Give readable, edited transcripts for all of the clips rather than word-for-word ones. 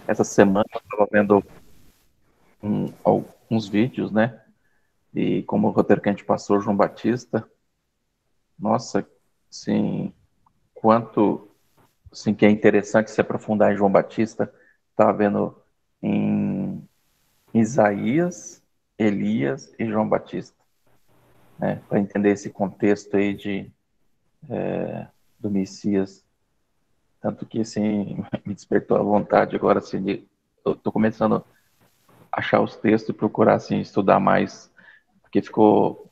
Essa semana eu estava vendo alguns vídeos, né? E como o roteiro que a gente passou, João Batista, nossa, assim, quanto assim, que é interessante se aprofundar em João Batista. Estava vendo em Isaías, Elias e João Batista, né? Para entender esse contexto aí do Messias. Tanto que, assim, me despertou a vontade agora, assim, eu estou começando a achar os textos e procurar, assim, estudar mais, porque ficou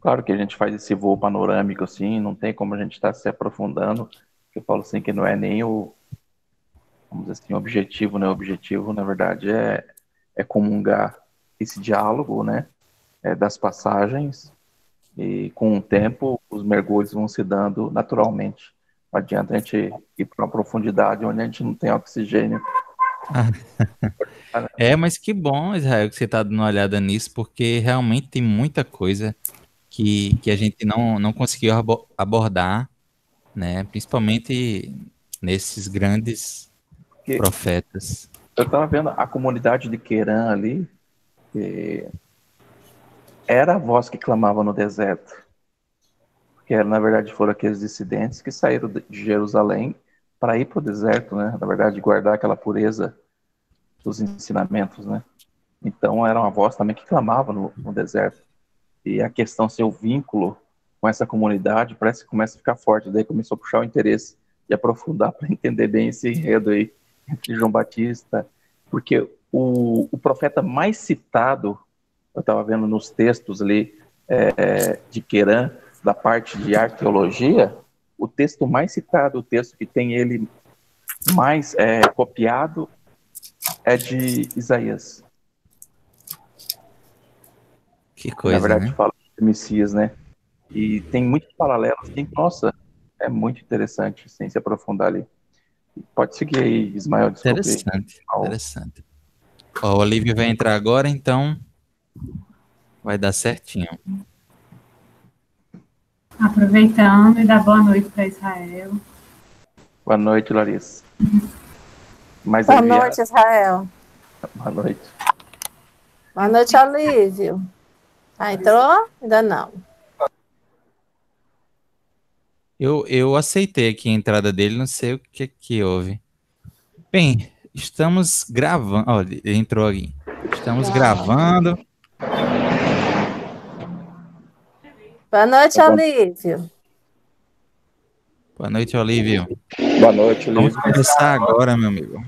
claro que a gente faz esse voo panorâmico assim, não tem como a gente estar se aprofundando. Eu falo assim que não é nem o, vamos dizer assim, o objetivo, né? O objetivo, na verdade, é comungar esse diálogo, né? Das passagens e com o tempo os mergulhos vão se dando naturalmente. Não adianta a gente ir para uma profundidade onde a gente não tem oxigênio. Mas que bom, Israel, que você está dando uma olhada nisso, porque realmente tem muita coisa que a gente não conseguiu abordar, né? Principalmente nesses grandes Porque profetas. eu estava vendo a comunidade de Querã ali, que era a voz que clamava no deserto. Que na verdade foram aqueles dissidentes que saíram de Jerusalém para ir para o deserto, né? Na verdade, guardar aquela pureza dos ensinamentos, né? Então era uma voz também que clamava no deserto. E a questão seu vínculo com essa comunidade parece que começa a ficar forte. Daí começou a puxar o interesse e aprofundar para entender bem esse enredo aí entre João Batista, porque o profeta mais citado, eu estava vendo nos textos ali de Querã, da parte de arqueologia, o texto mais citado, o texto que tem ele mais copiado, é de Isaías. Que Que na coisa, verdade né? fala de Messias, né? E tem muitos paralelos, assim, nossa, é muito interessante assim, se aprofundar ali. Pode seguir aí, Ismael, desculpe. Interessante, interessante. Ó, o Olívio vai entrar agora, então vai dar certinho. Aproveitando e dar boa noite para Israel. Boa noite, Larissa. Mais Boa aliviado. noite, Israel. Boa noite. Boa noite, Olívio. Ah, entrou? Ainda não. Eu aceitei aqui a entrada dele, não sei o que houve. Bem, estamos gravando. Ó, ele entrou aqui. Estamos gravando. Boa noite, Tá bom. Olívio. Boa noite, Olívio. Boa noite, Vamos Olívio. começar agora, meu amigo.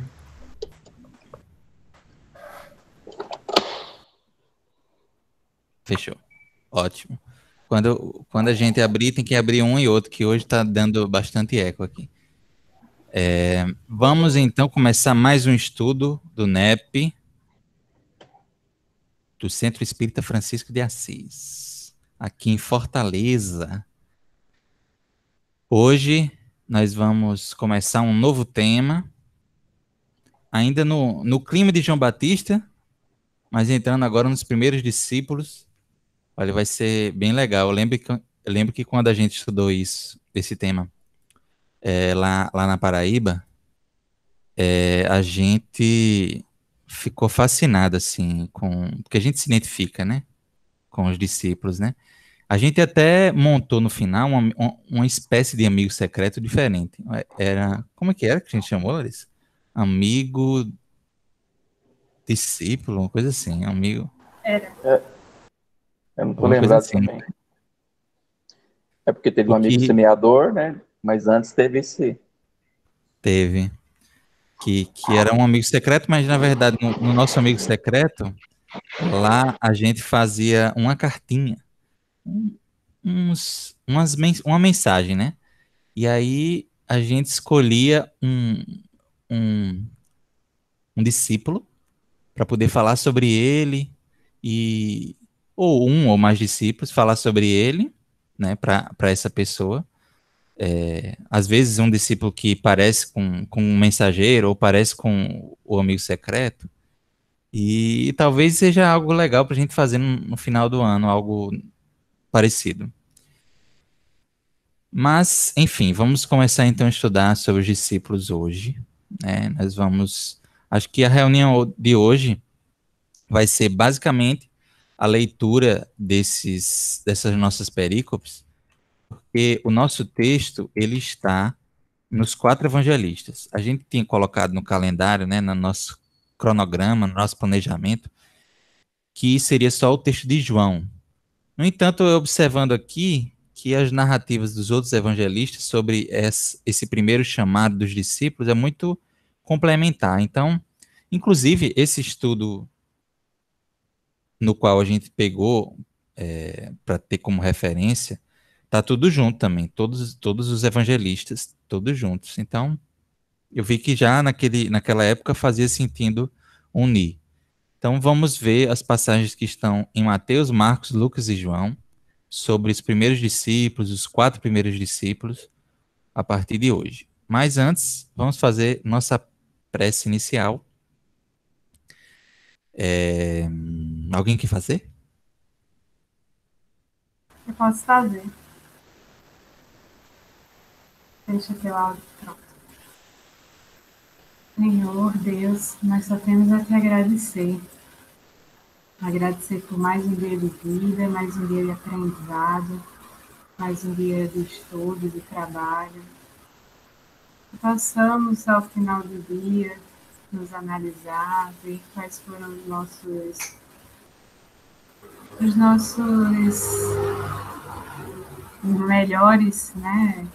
Fechou. Ótimo. Quando a gente abrir, tem que abrir um e outro, que hoje está dando bastante eco aqui. Vamos então começar mais um estudo do NEP, do Centro Espírita Francisco de Assis, aqui em Fortaleza. Hoje nós vamos começar um novo tema, ainda no clima de João Batista, mas entrando agora nos primeiros discípulos. Olha, vai ser bem legal. Eu lembro que quando a gente estudou esse tema, lá na Paraíba, a gente ficou fascinado, assim, porque a gente se identifica, né, com os discípulos, né? A gente até montou no final uma espécie de amigo secreto diferente. Como é que era que a gente chamou, Larissa? Amigo discípulo, uma coisa assim, amigo, Era. Eu não tô alguma coisa lembrado assim. também. É porque teve um O amigo que semeador, né? Mas antes teve esse. teve, que era um amigo secreto, mas na verdade, no nosso amigo secreto, lá a gente fazia uma cartinha, um- uma mensagem, né? E aí a gente escolhia um, um discípulo para poder falar sobre ele e ou um ou mais discípulos falar sobre ele, né, para essa pessoa. Às vezes um discípulo que parece com um mensageiro ou parece com o amigo secreto. E talvez seja algo legal para a gente fazer no final do ano, algo parecido. Mas, enfim, vamos começar então a estudar sobre os discípulos hoje, né? Nós vamos Acho que a reunião de hoje vai ser basicamente a leitura dessas nossas perícopes, porque o nosso texto ele está nos quatro evangelistas. A gente tinha colocado no calendário, né, no nosso cronograma, no nosso planejamento, que seria só o texto de João. No entanto, eu observando aqui que as narrativas dos outros evangelistas sobre esse primeiro chamado dos discípulos é muito complementar. Então, inclusive, esse estudo no qual a gente pegou para ter como referência, tá tudo junto também, todos os evangelistas, todos juntos. Então, eu vi que já naquela época fazia sentido unir. Então, vamos ver as passagens que estão em Mateus, Marcos, Lucas e João, sobre os primeiros discípulos, os quatro primeiros discípulos, a partir de hoje. Mas antes, vamos fazer nossa prece inicial. Alguém quer fazer? Eu posso fazer. Deixa teu áudio pronto. Senhor Deus, nós só temos a te agradecer. Agradecer por mais um dia de vida, mais um dia de aprendizado, mais um dia de estudo, de trabalho. Que possamos, ao final do dia, nos analisar, ver quais foram os nossos melhores, né?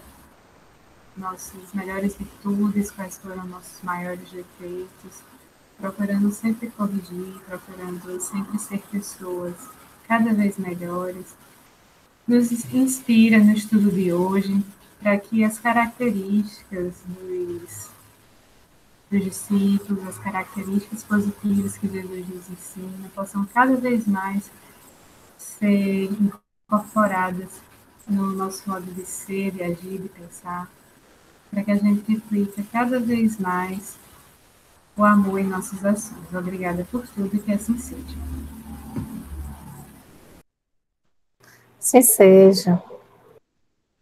Nossas melhores virtudes, quais foram nossos maiores defeitos, procurando sempre corrigir, procurando sempre ser pessoas cada vez melhores. Nos inspira no estudo de hoje para que as características dos discípulos, as características positivas que Jesus nos ensina, possam cada vez mais ser incorporadas no nosso modo de ser, de agir, de pensar, para que a gente reflita cada vez mais o amor em nossas ações. Obrigada por tudo e que assim seja. Sim seja.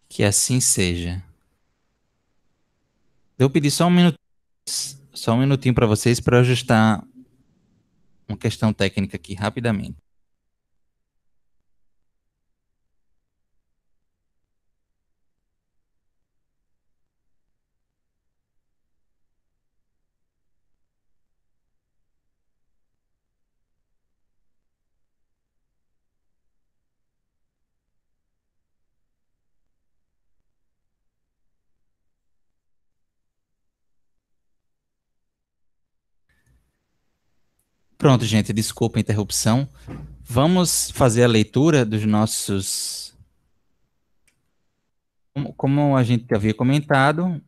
Que assim seja. Eu pedi só um minutinho para vocês para ajustar uma questão técnica aqui rapidamente. Pronto, gente, desculpa a interrupção. Vamos fazer a leitura dos nossos. Como a gente havia comentado,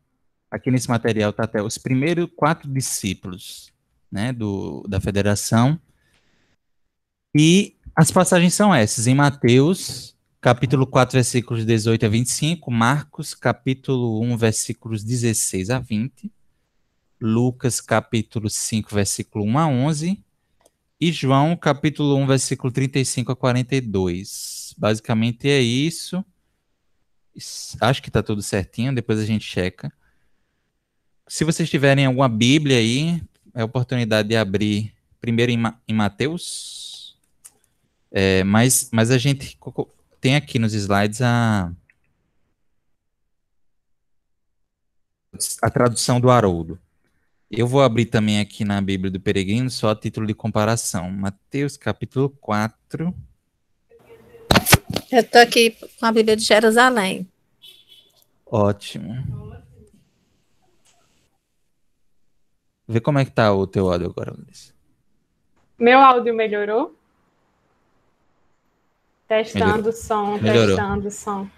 aqui nesse material está até os primeiros quatro discípulos, né, da federação. E as passagens são essas, em Mateus, capítulo 4, versículos 18 a 25, Marcos, capítulo 1, versículos 16 a 20, Lucas, capítulo 5, versículo 1 a 11, e João, capítulo 1, versículo 35 a 42. Basicamente é isso. Acho que está tudo certinho, depois a gente checa. Se vocês tiverem alguma Bíblia aí, é a oportunidade de abrir primeiro em Mateus. Mas a gente tem aqui nos slides a tradução do Haroldo. Eu vou abrir também aqui na Bíblia do Peregrino, só a título de comparação. Mateus, capítulo 4. Eu estou aqui com a Bíblia de Jerusalém. Ótimo. Vê como é que tá o teu áudio agora, Luiz. Meu áudio melhorou? Melhorou. Testando som, Melhorou. testando som.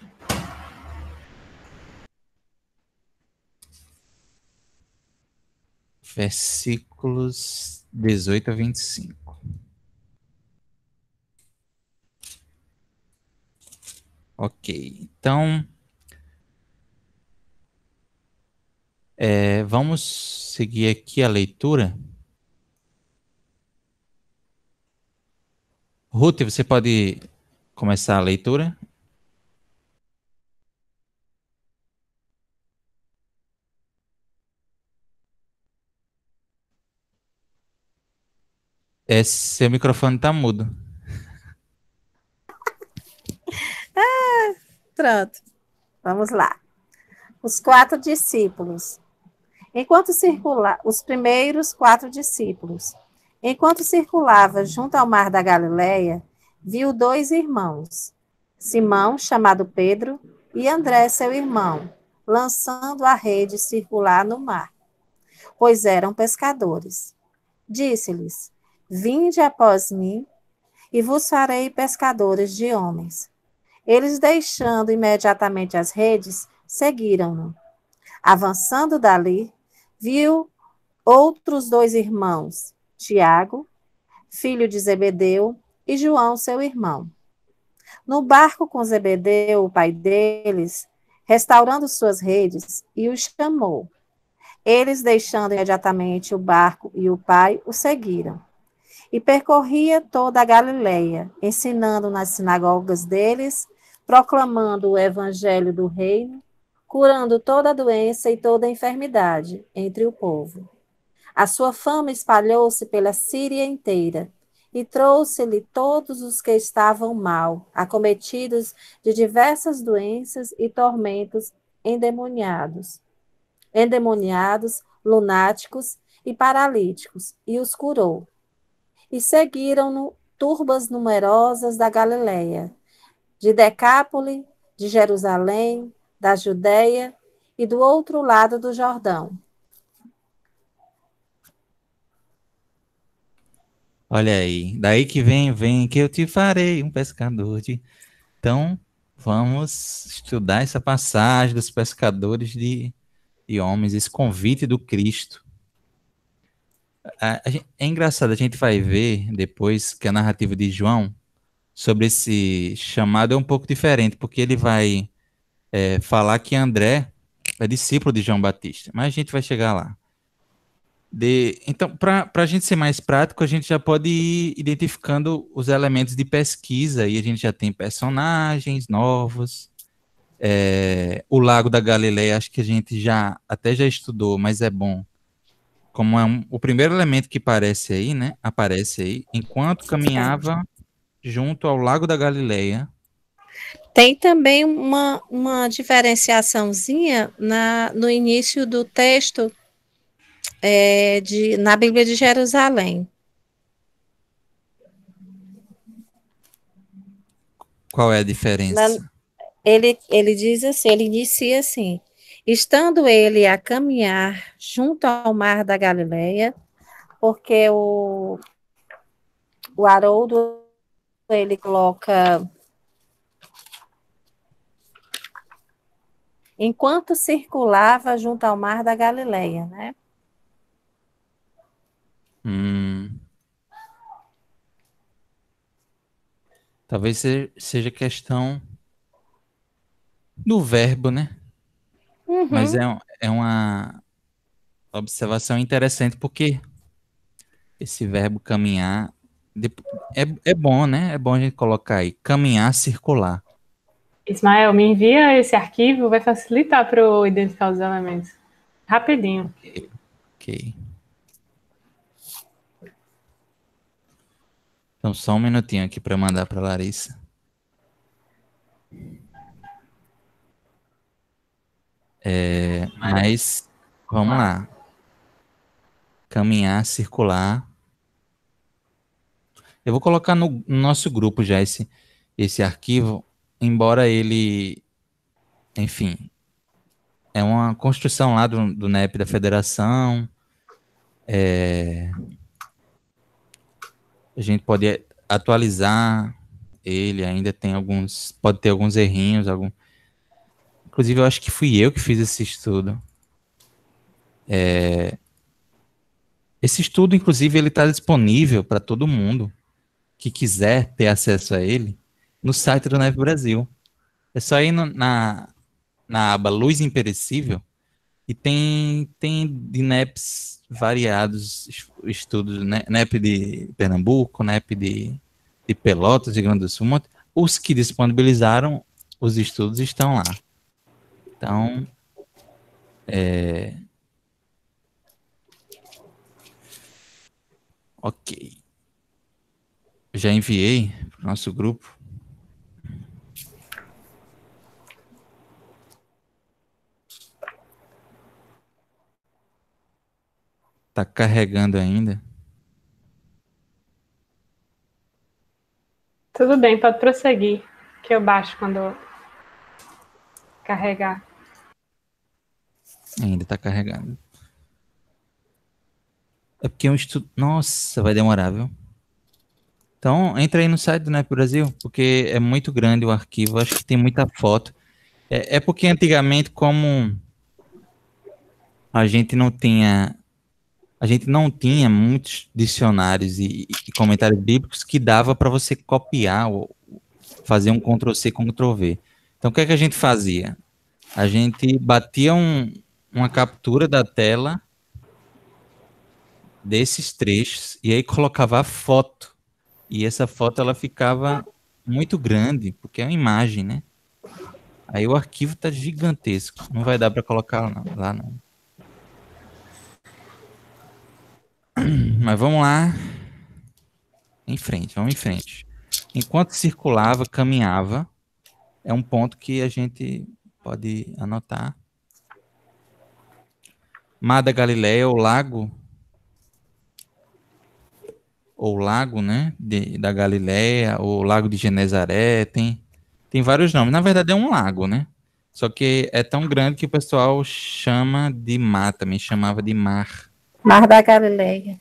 Versículos 18 a 25. Ok, então vamos seguir aqui a leitura. Ruth, você pode começar a leitura? Seu microfone tá mudo. Pronto, vamos lá. Os 4 discípulos. Os primeiros 4 discípulos. Enquanto circulava junto ao mar da Galileia, viu 2 irmãos, Simão, chamado Pedro, e André, seu irmão, lançando a rede circular no mar, pois eram pescadores. Disse-lhes: Vinde após mim, e vos farei pescadores de homens. Eles, deixando imediatamente as redes, seguiram-no. Avançando dali, viu outros 2 irmãos, Tiago, filho de Zebedeu, e João, seu irmão. No barco com Zebedeu, o pai deles, restaurando suas redes, e os chamou. Eles, deixando imediatamente o barco e o pai, o seguiram. E percorria toda a Galileia, ensinando nas sinagogas deles, proclamando o evangelho do reino, curando toda doença e toda enfermidade entre o povo. A sua fama espalhou-se pela Síria inteira, e trouxe-lhe todos os que estavam mal, acometidos de diversas doenças e tormentos, endemoniados, lunáticos e paralíticos, e os curou. E seguiram-no turbas numerosas da Galileia, de Decápole, de Jerusalém, da Judéia e do outro lado do Jordão. Olha aí, daí que vem que eu te farei um pescador de... Então, vamos estudar essa passagem dos pescadores de homens, esse convite do Cristo. É engraçado, a gente vai ver depois que a narrativa de João sobre esse chamado é um pouco diferente, porque ele vai falar que André é discípulo de João Batista, mas a gente vai chegar lá. Então, para a gente ser mais prático, a gente já pode ir identificando os elementos de pesquisa, e a gente já tem personagens novos. O Lago da Galileia, acho que a gente até já estudou, mas é bom. Como o primeiro elemento que aparece aí, enquanto caminhava junto ao Lago da Galileia. Tem também uma diferenciaçãozinha no início do texto na Bíblia de Jerusalém. Qual é a diferença? Ele diz assim, ele inicia assim: estando ele a caminhar junto ao mar da Galileia, porque o Haroldo, ele coloca enquanto circulava junto ao mar da Galileia, né? Talvez seja questão do verbo, né? Uhum. Mas é uma observação interessante, porque esse verbo caminhar é bom, né? É bom a gente colocar aí, caminhar circular. Ismael, me envia esse arquivo, vai facilitar para eu identificar os elementos. Rapidinho. Ok. Então, só um minutinho aqui para mandar para Larissa. Mas, vamos lá. Caminhar, circular. Eu vou colocar no nosso grupo já esse arquivo, embora ele, enfim, é uma construção lá do NEP da Federação. A gente pode atualizar ele, ainda pode ter alguns errinhos, inclusive eu acho que fui eu que fiz esse estudo. Esse estudo, inclusive, ele está disponível para todo mundo que quiser ter acesso a ele no site do NEP Brasil. É só ir na aba Luz Imperecível e tem de NEPs variados, estudos, né? NEP de Pernambuco, NEP de Pelotas, de Grande do Sul. Os que disponibilizaram os estudos estão lá. Então, ok. já enviei para o nosso grupo. Tá carregando ainda. Tudo bem, pode prosseguir, que eu baixo quando carregar. Ainda tá carregando. É porque é um estudo... Nossa, vai demorar, viu? Então, entra aí no site do NEP Brasil, porque é muito grande o arquivo. Acho que tem muita foto. É porque antigamente, como a gente não tinha... A gente não tinha muitos dicionários e comentários bíblicos que dava para você copiar ou fazer um Ctrl+C, Ctrl+V. Então, o que é que a gente fazia? A gente batia uma captura da tela desses trechos e aí colocava a foto. E essa foto ela ficava muito grande, porque é uma imagem, né? Aí o arquivo tá gigantesco. Não vai dar para colocar lá, não. Mas vamos lá. Em frente, vamos em frente. Enquanto circulava, caminhava, é um ponto que a gente pode anotar. Mar da Galileia, ou lago, né, da Galileia, ou lago de Genezaré, tem vários nomes. Na verdade é um lago, né? Só que é tão grande que o pessoal chama de mar, também chamava de mar. Mar da Galileia.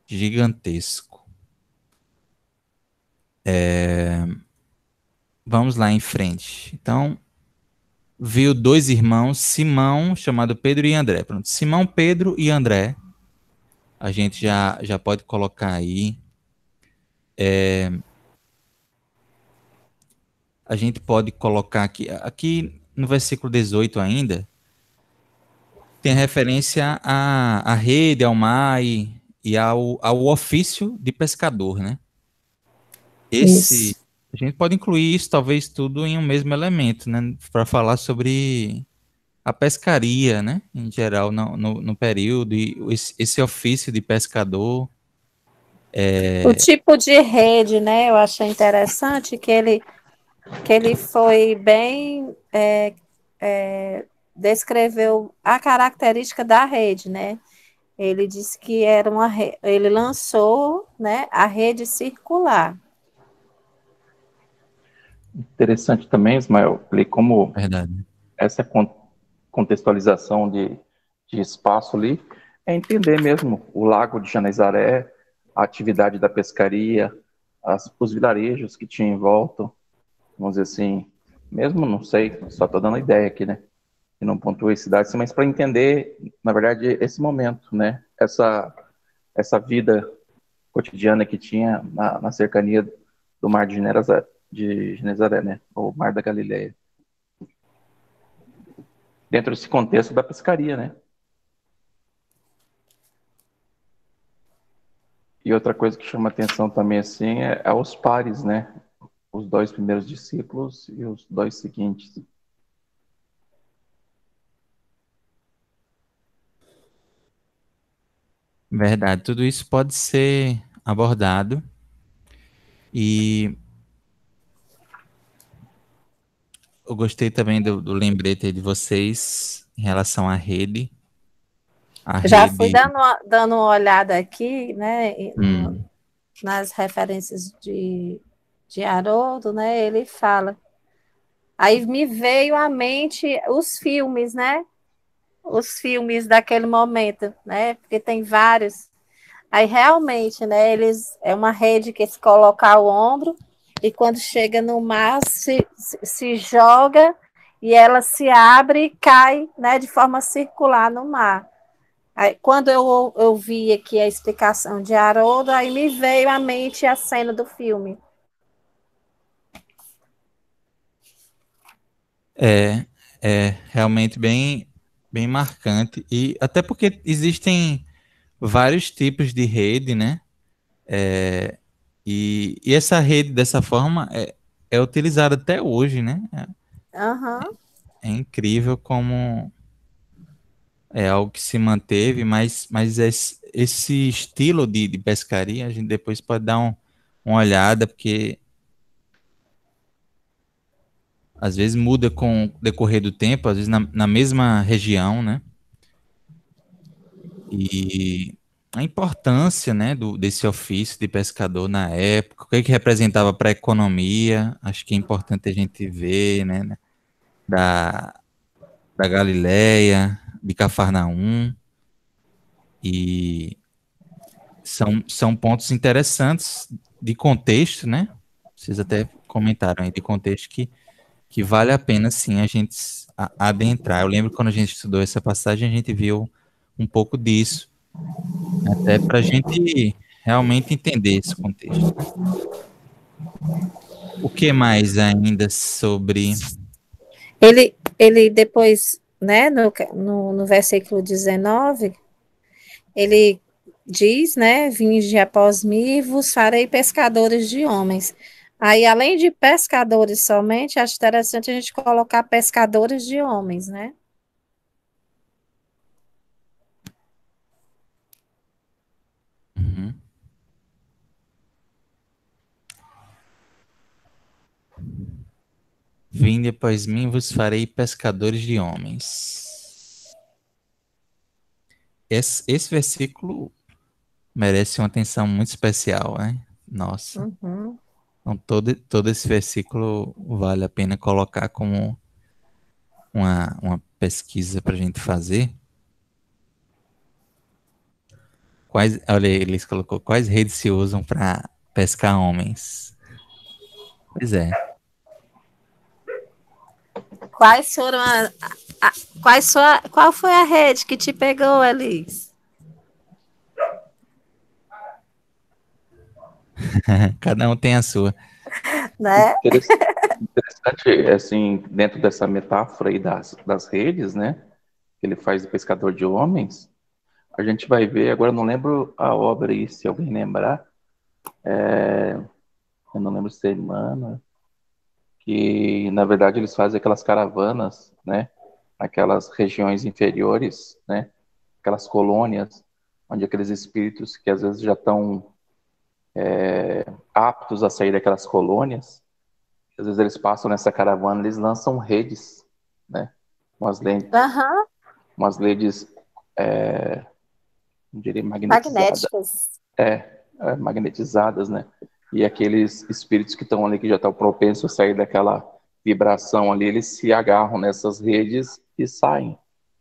Gigantesco. Vamos lá em frente. Então, viu dois irmãos, Simão, chamado Pedro e André. Pronto, Simão, Pedro e André. A gente já pode colocar aí. A gente pode colocar aqui no versículo 18 ainda, tem referência à rede, ao mar e ao ofício de pescador, né? Isso. A gente pode incluir isso, talvez tudo em um mesmo elemento, né? Para falar sobre a pescaria, né? Em geral, no período, e esse ofício de pescador. O tipo de rede, né? Eu achei interessante que ele foi bem descreveu a característica da rede, né? Ele disse que era ele lançou, né, a rede circular. Interessante também, Ismael, como Verdade. essa contextualização de espaço ali é entender mesmo o Lago de Genezaré, a atividade da pescaria, os vilarejos que tinha em volta, vamos dizer assim, mesmo não sei, só estou dando ideia aqui, né? E não pontuei cidades, mas para entender, na verdade, esse momento, né? Essa vida cotidiana que tinha na cercania do Mar de Genezaré, né? Ou Mar da Galileia. Dentro desse contexto da pescaria, né? E outra coisa que chama atenção também, assim, é os pares, né? Os dois primeiros discípulos e os dois seguintes. Verdade. Tudo isso pode ser abordado e eu gostei também do lembrete aí de vocês em relação à rede. A Já fui rede. dando uma olhada aqui, né, Hum, nas referências de Haroldo, né? Ele fala. Aí me veio à mente os filmes, né? Os filmes daquele momento, né? Porque tem vários. Aí realmente, né? É uma rede que se coloca ao ombro e quando chega no mar se joga e ela se abre e cai, né? De forma circular no mar. Aí, quando eu vi aqui a explicação de Haroldo, aí me veio à mente a cena do filme. é realmente bem marcante. E até porque existem vários tipos de rede, né? E essa rede, dessa forma, é utilizada até hoje, né? Aham. É incrível como é algo que se manteve, mas esse estilo de pescaria, a gente depois pode dar uma olhada, porque às vezes muda com o decorrer do tempo, às vezes na mesma região, né? E a importância, né, desse ofício de pescador na época, o que que representava para a economia, acho que é importante a gente ver, né, da, da Galileia, de Cafarnaum, e são pontos interessantes de contexto, né? Vocês até comentaram aí de contexto que vale a pena, sim, a gente adentrar. Eu lembro quando a gente estudou essa passagem, a gente viu um pouco disso, até para a gente realmente entender esse contexto, né? O que mais ainda sobre... Ele depois, né, no versículo 19, ele diz, né, vinde após mim e vos farei pescadores de homens. Aí, além de pescadores somente, acho interessante a gente colocar pescadores de homens, né? Uhum. Vinde após mim, vos farei pescadores de homens. Esse versículo merece uma atenção muito especial, né? Nossa. Uhum. Então, todo esse versículo vale a pena colocar como uma pesquisa para a gente fazer. Olha, eles colocou, quais redes se usam para pescar homens? Pois é. Quais foram qual foi a rede que te pegou, Elis? Cada um tem a sua. Né? Interessante, assim, dentro dessa metáfora aí das redes, né, que ele faz de pescador de homens, a gente vai ver, agora eu não lembro a obra aí, se alguém lembrar, eu não lembro se é Emmanuel, que na verdade eles fazem aquelas caravanas, né, aquelas regiões inferiores, né, aquelas colônias, onde aqueles espíritos que às vezes já estão aptos a sair daquelas colônias, às vezes eles passam nessa caravana, eles lançam redes, né, umas lentes, Aham, umas redes, não diria magnetizadas, magnéticas. magnetizadas, né, e aqueles espíritos que estão ali, que já estão propensos a sair daquela vibração ali, eles se agarram nessas redes e saem,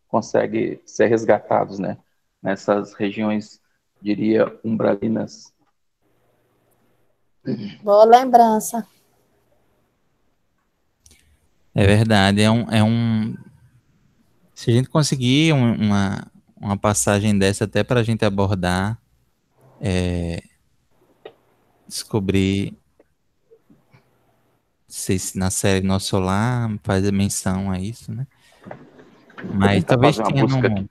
conseguem ser resgatados, né, nessas regiões, diria, umbralinas. Boa lembrança. É verdade. Se a gente conseguir uma passagem dessa até para a gente abordar, descobrir se na série Nosso Solar faz a menção a isso, né? Vou Mas tentar fazer uma busca aqui.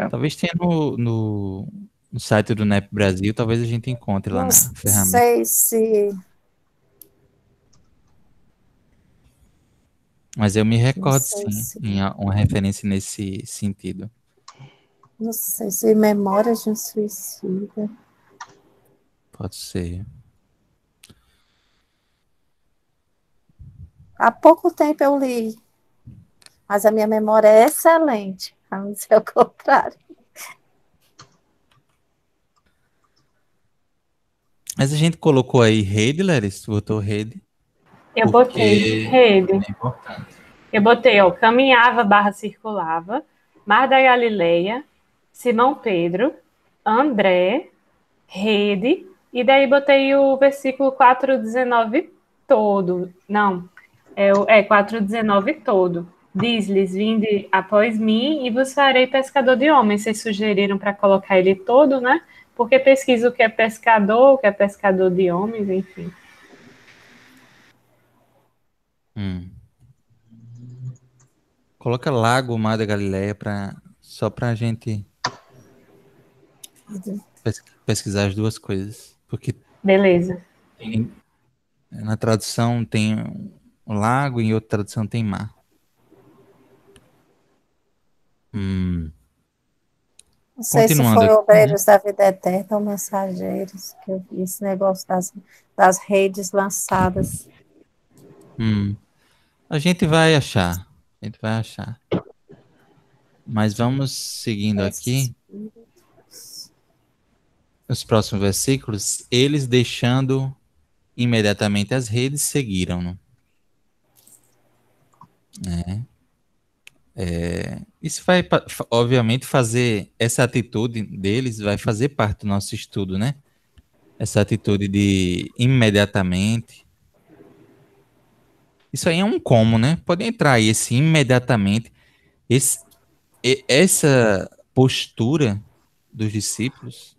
talvez tenha no site do NEP Brasil, talvez a gente encontre lá Não na ferramenta. sei se. Mas eu me Não recordo, sei sim, se. em uma referência nesse sentido. Não sei se Memórias de um Suicida. Pode ser. Há pouco tempo eu li, mas a minha memória é excelente, a não ser o contrário. Mas a gente colocou aí rede, Leris, botou rede, Eu botei porque rede. é importante. Eu botei, ó, caminhava barra circulava, Mar da Galileia, Simão Pedro, André, rede, e daí botei o versículo 4:19 todo. Não, 4:19 todo. Diz-lhes, vinde após mim e vos farei pescador de homens. Vocês sugeriram para colocar ele todo, né? Porque pesquisa o que é pescador de homens, enfim. Hum. Coloca Lago Mar da Galileia só para a gente pesquisar as duas coisas. Porque Beleza. na tradução tem um lago e em outra tradução tem mar. Não sei se Continuando foi aqui, né? Obreiros da Vida Eterna ou Mensageiros, que eu vi esse negócio das redes lançadas. A gente vai achar. A gente vai achar. Mas vamos seguindo Esses. aqui. Os próximos versículos. Eles deixando imediatamente as redes, seguiram-no. Isso vai, obviamente, fazer. Essa atitude deles vai fazer parte do nosso estudo, né? Essa atitude de imediatamente. Isso aí é um como, né? Pode entrar aí esse imediatamente. Essa postura dos discípulos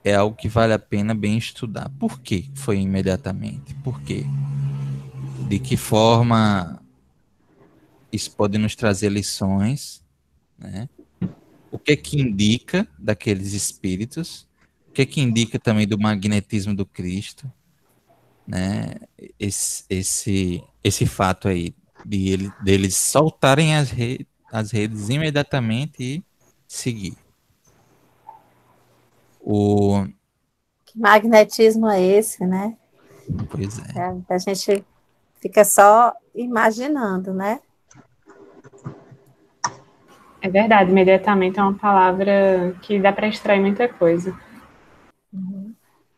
é algo que vale a pena bem estudar. Por que foi imediatamente? Por quê? De que forma isso pode nos trazer lições, né? O que é que indica daqueles espíritos? O que é que indica também do magnetismo do Cristo, né? Esse fato aí deles soltarem as redes imediatamente e seguir. O, Que magnetismo é esse, né? pois é. A gente fica só imaginando, né? É verdade, imediatamente é uma palavra que dá para extrair muita coisa.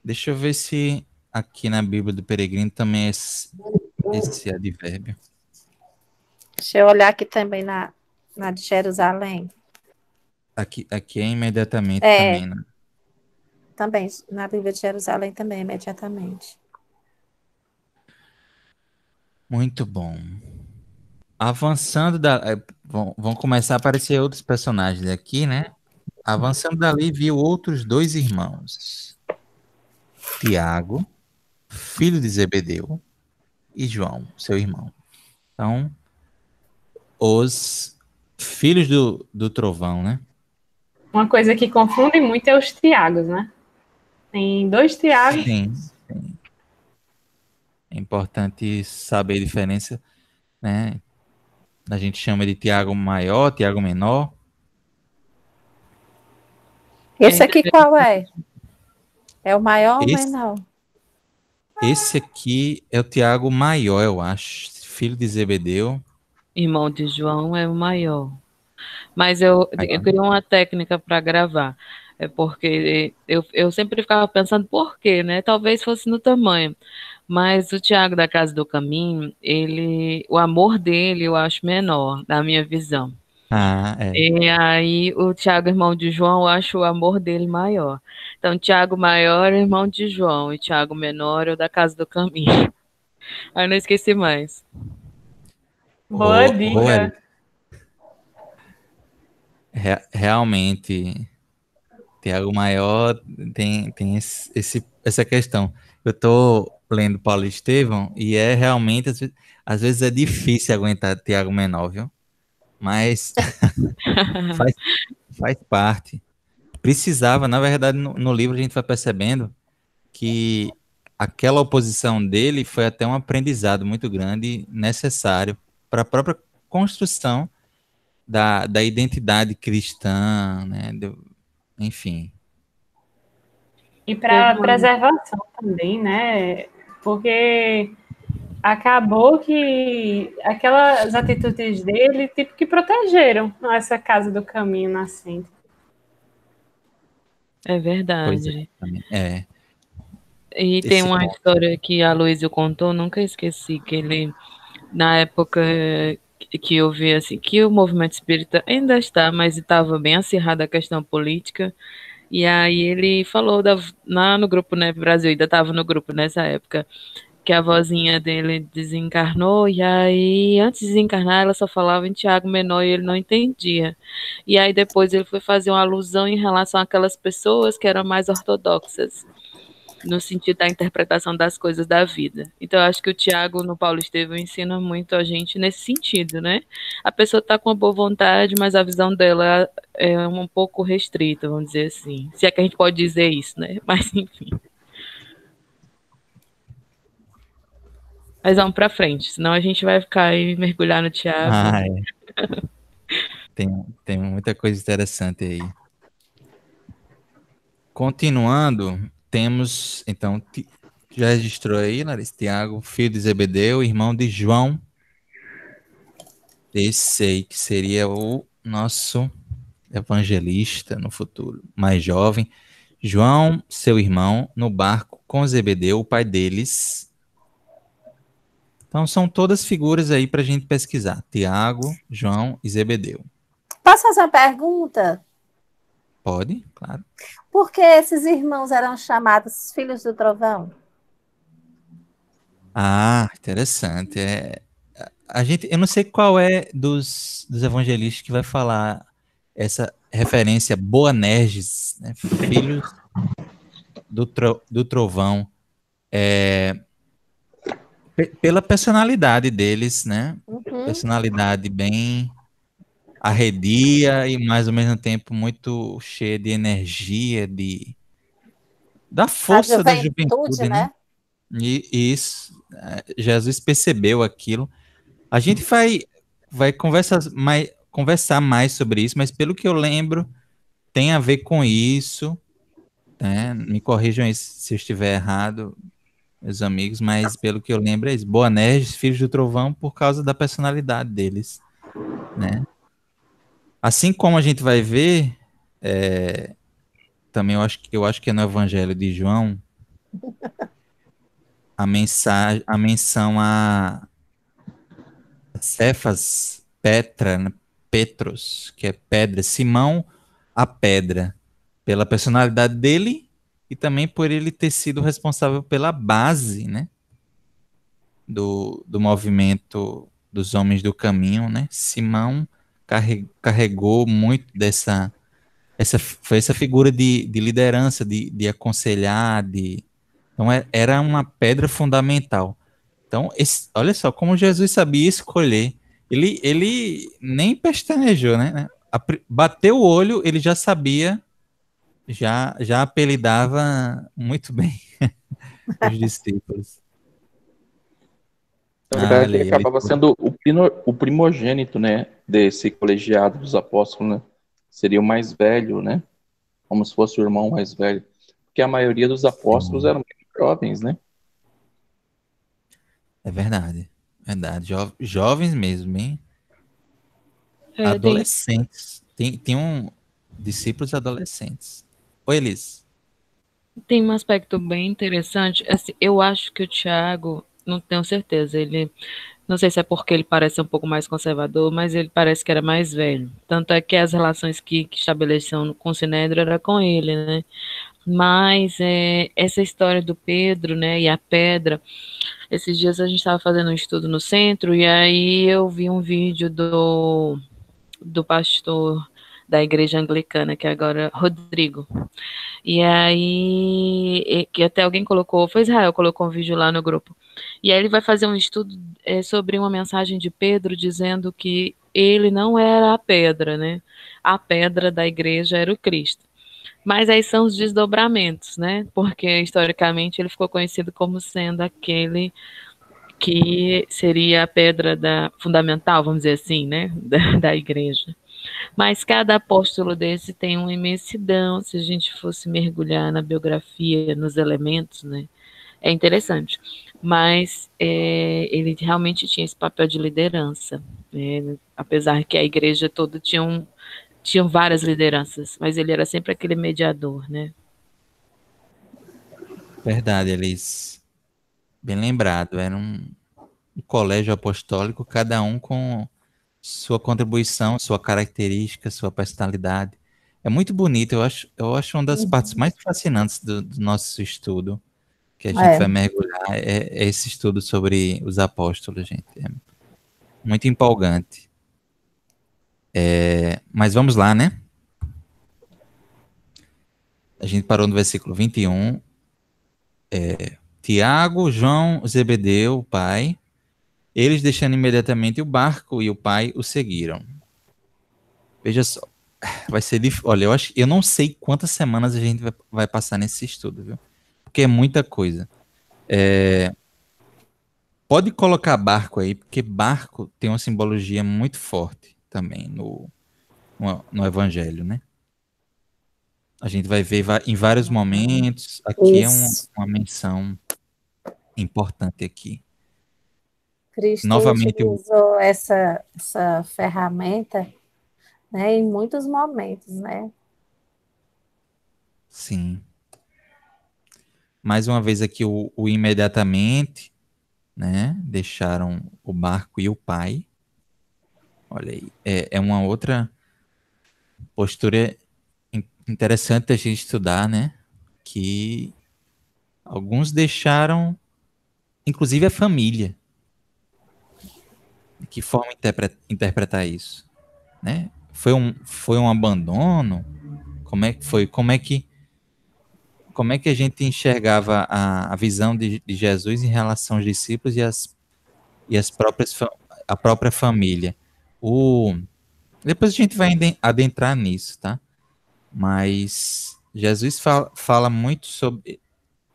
Deixa eu ver se aqui na Bíblia do Peregrino também é esse advérbio. Deixa eu olhar aqui também na de Jerusalém. Aqui é imediatamente É, também, né? também, na Bíblia de Jerusalém também, imediatamente. Muito bom. Avançando vão começar a aparecer outros personagens aqui, né? Avançando dali, viu outros dois irmãos, Tiago, filho de Zebedeu, e João, seu irmão. Então, os filhos do trovão, né? Uma coisa que confunde muito é os Tiagos, né? Tem dois Tiagos. Sim, sim. É importante saber a diferença, né? A gente chama de Tiago maior, Tiago menor. Esse aqui qual é? É o maior ou o Esse, menor? esse aqui é o Tiago maior, eu acho, filho de Zebedeu. Irmão de João é o maior. Mas eu Maior. queria uma técnica para gravar. É porque eu sempre ficava pensando por quê, né? Talvez fosse no tamanho. Mas o Tiago da Casa do Caminho, o amor dele eu acho menor, na minha visão. Ah, é. E aí o Tiago, irmão de João, eu acho o amor dele maior. Então, Tiago maior é irmão de João, e Tiago menor é o da Casa do Caminho. Aí eu não esqueci mais. Boa Eric, dica. realmente, Tiago Maior tem essa questão. Eu tô lendo Paulo Estevão e é realmente, às vezes é difícil aguentar Tiago Menor, viu? Mas faz, faz parte. Precisava, na verdade, no livro a gente vai percebendo que aquela oposição dele foi até um aprendizado muito grande e necessário para a própria construção da identidade cristã, né? Enfim. E Teve para uma- preservação também, né? Porque acabou que aquelas atitudes dele, tipo, que protegeram essa casa do caminho nascente. É Pois é, verdade. também. É. E tem Esse uma ponto. história que a Luísa contou, nunca esqueci, que ele, na época que eu vi assim, que o movimento espírita ainda está, mas estava bem acirrada a questão política, e aí ele falou lá no grupo, né, Brasil, ainda estava no grupo nessa época, que a vozinha dele desencarnou, e aí, antes de desencarnar, ela só falava em Tiago Menor e ele não entendia. E aí depois ele foi fazer uma alusão em relação àquelas pessoas que eram mais ortodoxas no sentido da interpretação das coisas da vida. Então, eu acho que o Tiago, no Paulo Estevam, ensina muito a gente nesse sentido, né? A pessoa está com uma boa vontade, mas a visão dela é um pouco restrita, vamos dizer assim. Se é que a gente pode dizer isso, né? Mas, enfim. Mas vamos para frente, senão a gente vai ficar e mergulhar no Tiago. Ah, é. Tem muita coisa interessante aí. Continuando, temos, então, já registrou aí, Larissa? Tiago, filho de Zebedeu, irmão de João. Esse aí que seria o nosso evangelista no futuro, mais jovem. João, seu irmão, no barco com Zebedeu, o pai deles. Então são todas figuras aí para a gente pesquisar. Tiago, João e Zebedeu. Posso fazer uma pergunta? Pode, claro. Por que esses irmãos eram chamados filhos do trovão? Ah, interessante. Eu não sei qual é dos evangelistas que vai falar essa referência Boanerges, né? Filhos do trovão. Pela personalidade deles, né? Personalidade bem arredia e mais ao mesmo tempo muito cheia de energia, da força da juventude, né? né? E isso, Jesus percebeu aquilo. A gente vai conversar mais sobre isso, mas pelo que eu lembro, tem a ver com isso, né? Me corrijam aí se eu estiver errado, meus amigos, mas pelo que eu lembro é isso. Boanerges, filhos do trovão, por causa da personalidade deles, né? Assim como a gente vai ver, também eu acho que é no Evangelho de João, a menção a Cefas, Petra, né? Petros, que é pedra, Simão a pedra, pela personalidade dele e também por ele ter sido responsável pela base, né, do movimento dos homens do caminho, né? Simão carregou muito foi essa figura de liderança, de aconselhar, então era uma pedra fundamental. Então, olha só como Jesus sabia escolher. Ele nem pestanejou, né? Bateu o olho, ele já sabia, já apelidava muito bem os discípulos. Na verdade, Olha ele aí, acabava sendo o primogênito, né, desse colegiado dos apóstolos, né? Seria o mais velho, né? Como se fosse o irmão mais velho. Porque a maioria dos apóstolos eram muito jovens, né? é verdade. Verdade. Jovens mesmo, hein? Tem, Adolescentes. Tem discípulos adolescentes. Oi, Elis. tem um aspecto bem interessante. Assim, eu acho que o Tiago, não tenho certeza, ele, não sei se é porque ele parece um pouco mais conservador, mas ele parece que era mais velho. Tanto é que as relações que estabeleciam com o Sinédrio era com ele, né? Mas essa história do Pedro, né, e a pedra, esses dias a gente estava fazendo um estudo no centro e aí eu vi um vídeo do pastor da igreja anglicana, que é agora Rodrigo. E aí, que até alguém colocou, foi Israel, colocou um vídeo lá no grupo. E aí ele vai fazer um estudo sobre uma mensagem de Pedro dizendo que ele não era a pedra, né? A pedra da igreja era o Cristo. Mas aí são os desdobramentos, né? Porque historicamente ele ficou conhecido como sendo aquele que seria a pedra fundamental, vamos dizer assim, né? Da igreja. Mas cada apóstolo desse tem uma imensidão, se a gente fosse mergulhar na biografia, nos elementos, né? É interessante. Mas ele realmente tinha esse papel de liderança, né? Apesar que a igreja toda tinha várias lideranças, mas ele era sempre aquele mediador, né? Verdade, Elis. Bem lembrado. Era um colégio apostólico, cada um com sua contribuição, sua característica, sua personalidade. É muito bonito, eu acho uma das partes mais fascinantes do nosso estudo, que a gente vai mergulhar, é esse estudo sobre os apóstolos, gente. É muito empolgante. Mas vamos lá, né? A gente parou no versículo 21. Tiago, João, Zebedeu, o pai, eles deixando imediatamente o barco e o pai o seguiram. Veja só, vai ser difícil. Olha, eu não sei quantas semanas a gente vai passar nesse estudo, viu? Porque é muita coisa. Pode colocar barco aí, porque barco tem uma simbologia muito forte também no Evangelho, né? A gente vai ver em vários momentos. Aqui é Isso. uma menção importante aqui. Cristo Novamente, utilizou essa ferramenta, né, em muitos momentos, né? sim. Mais uma vez aqui o imediatamente, né? Deixaram o barco e o pai. Olha aí, é uma outra postura interessante a gente estudar, né? Que alguns deixaram, inclusive a família. De que forma interpretar isso, né? Foi um abandono? Como é que foi? Como é que a gente enxergava a visão de Jesus em relação aos discípulos e a própria família? Depois a gente vai adentrar nisso, tá? Mas Jesus fala muito sobre.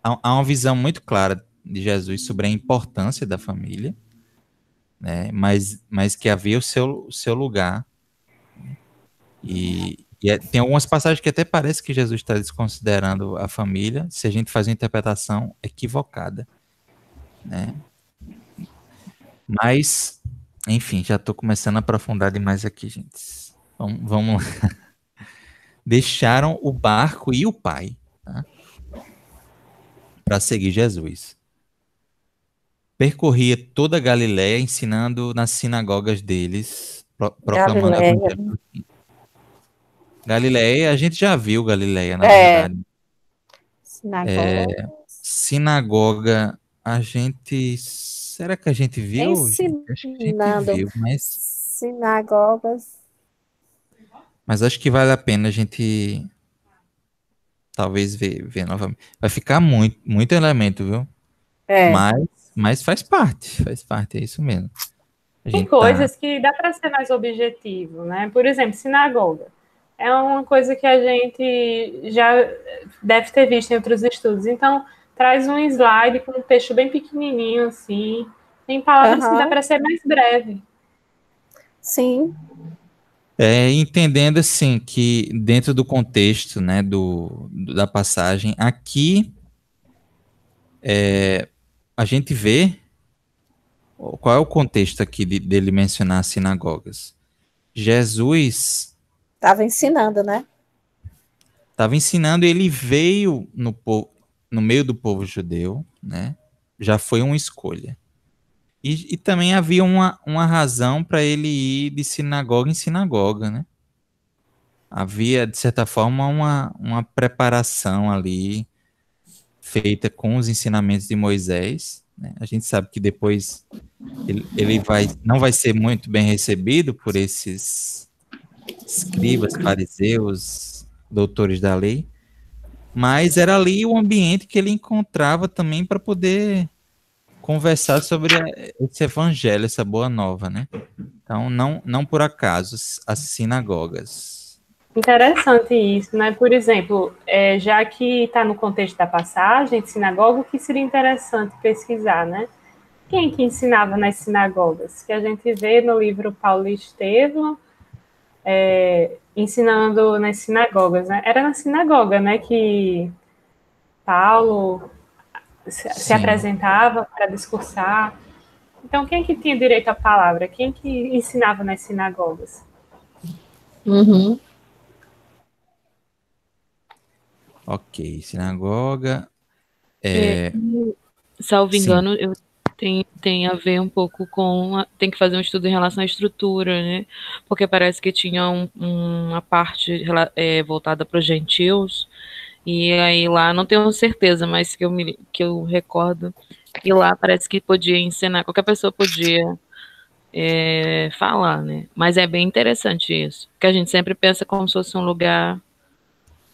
Há uma visão muito clara de Jesus sobre a importância da família, né? Mas que havia o seu lugar. Tem algumas passagens que até parece que Jesus está desconsiderando a família, se a gente faz uma interpretação equivocada, né? Mas, enfim, já estou começando a aprofundar demais aqui, gente. Vamos lá. Deixaram o barco e o pai, tá? Para seguir Jesus. Percorria toda a Galiléia ensinando nas sinagogas deles, proclamando o Galileia. evangelho. Galiléia, a gente já viu Galiléia, na É, verdade. sinagoga. Sinagoga, a gente. Será que a gente viu, gente? Acho que a gente Ensinando viu, sinagogas. mas acho que vale a pena a gente talvez ver novamente. Vai ficar muito elemento, viu? É, Mas faz parte, é isso mesmo. A Tem gente tá. coisas que dá para ser mais objetivo, né? Por exemplo, sinagoga. É uma coisa que a gente já deve ter visto em outros estudos. Então, traz um slide com um texto bem pequenininho, assim. Tem palavras que dá aham, para ser mais breve. sim, Entendendo assim que dentro do contexto, né, da passagem, aqui a gente vê qual é o contexto aqui dele mencionar as sinagogas. Jesus estava ensinando, né? estava ensinando, ele veio no meio do povo judeu, né? Já foi uma escolha. E também havia uma razão para ele ir de sinagoga em sinagoga, né? Havia, de certa forma, uma preparação ali feita com os ensinamentos de Moisés, né? A gente sabe que depois ele não vai ser muito bem recebido por esses escribas, fariseus, doutores da lei, mas era ali o ambiente que ele encontrava também para poder conversar sobre esse evangelho, essa boa nova, né? Então, não por acaso as sinagogas. Interessante isso, né? Por exemplo, já que está no contexto da passagem de sinagoga, o que seria interessante pesquisar, né? Quem que ensinava nas sinagogas? Que a gente vê no livro Paulo e Estevão, ensinando nas sinagogas, né? Era na sinagoga, né, que Paulo se Sim. apresentava para discursar. Então, quem que tinha direito à palavra? Quem que ensinava nas sinagogas? Uhum. Ok, sinagoga. Salvo Sim, engano, tem a ver um pouco com. Tem que fazer um estudo em relação à estrutura, né? Porque parece que tinha uma parte voltada para os gentios, e aí lá, não tenho certeza, mas que eu recordo que lá parece que podia ensinar, qualquer pessoa podia falar, né? Mas é bem interessante isso, porque a gente sempre pensa como se fosse um lugar.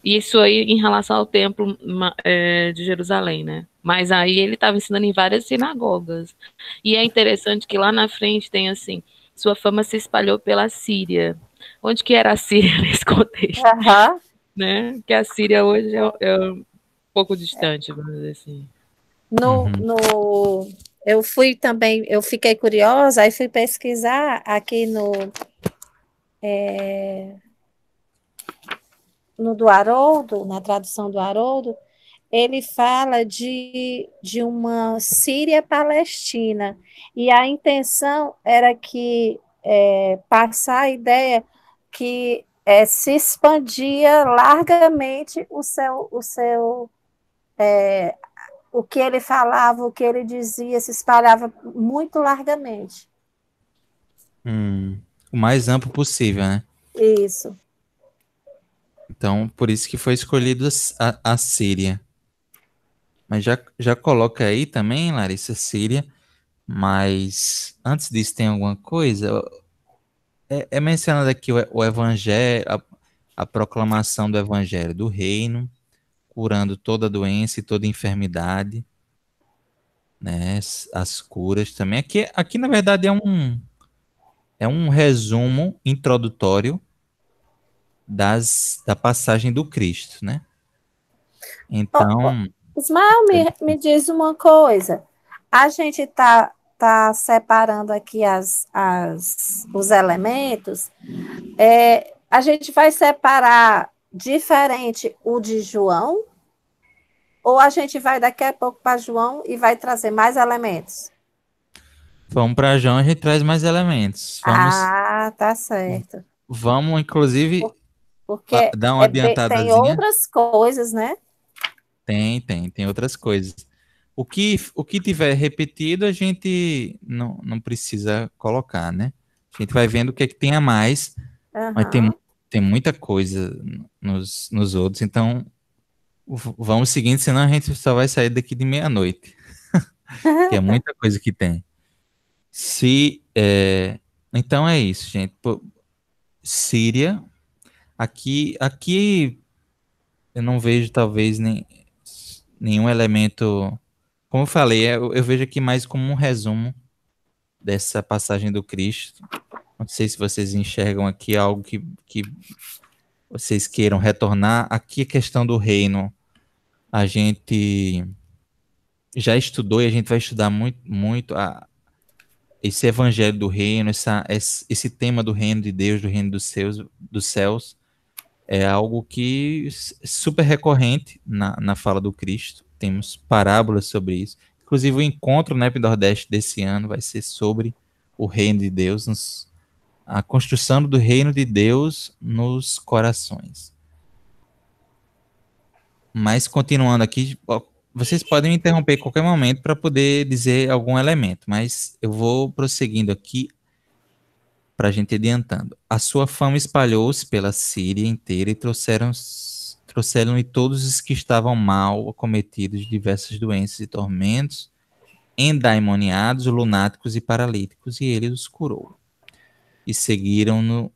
Isso aí em relação ao templo de Jerusalém, né? Mas aí ele estava ensinando em várias sinagogas. E é interessante que lá na frente tem assim, sua fama se espalhou pela Síria. Onde que era a Síria nesse contexto, Aham. né? Que a Síria hoje é um pouco distante, vamos dizer assim. uhum, Eu fui também, eu fiquei curiosa, aí fui pesquisar aqui no do Haroldo, na tradução do Haroldo, ele fala de uma Síria-Palestina, e a intenção era que passar a ideia que se expandia largamente o que ele falava, o que ele dizia, se espalhava muito largamente. O mais amplo possível, né? Isso. Então, por isso que foi escolhido a Síria. Mas já coloca aí também, Larissa, Síria. Mas antes disso, tem alguma coisa? É mencionado aqui o evangelho, a proclamação do evangelho do reino, curando toda doença e toda enfermidade, né? As curas também. Aqui na verdade, é um resumo introdutório da passagem do Cristo, né? Então, Ismael, me diz uma coisa. A gente tá separando aqui os elementos. A gente vai separar diferente o de João? Ou a gente vai daqui a pouco para João e vai trazer mais elementos? vamos para João, a gente traz mais elementos. Tá certo. Vamos inclusive, Porque dar uma tem adiantadazinha. outras coisas, né? Tem outras coisas. O que tiver repetido, a gente não precisa colocar, né? A gente vai vendo o que é que tem a mais, mas tem muita coisa nos outros, então vamos seguindo, senão a gente só vai sair daqui de meia-noite, que é muita coisa que tem. Então é isso, gente. Síria, aqui eu não vejo talvez nenhum elemento. Como eu falei, eu vejo aqui mais como um resumo dessa passagem do Cristo. Não sei se vocês enxergam aqui algo que vocês queiram retornar. Aqui a questão do reino, a gente já estudou e a gente vai estudar muito esse evangelho do reino, esse tema do reino de Deus, do reino dos céus, é algo que é super recorrente na fala do Cristo. Temos parábolas sobre isso. Inclusive, o encontro NEP Nordeste desse ano vai ser sobre o reino de Deus, a construção do reino de Deus nos corações. Mas, continuando aqui, vocês podem me interromper em qualquer momento para poder dizer algum elemento, mas eu vou prosseguindo aqui para a gente adiantando. A sua fama espalhou-se pela Síria inteira e trouxeram-lhe todos os que estavam mal acometidos de diversas doenças e tormentos, endaimoniados, lunáticos e paralíticos, e ele os curou. E seguiram-no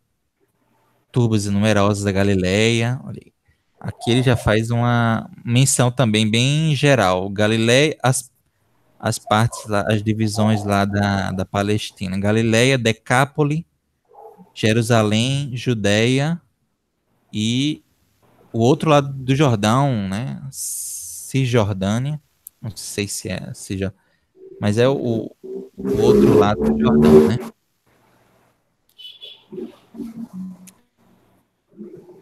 turbas numerosas da Galileia. Olha aí. Aqui ele já faz uma menção também bem geral. Galileia, as partes lá, as divisões lá da Palestina. Galileia, Decápole, Jerusalém, Judéia e o outro lado do Jordão, né? Cisjordânia. Não sei se é mas é o outro lado do Jordão, né?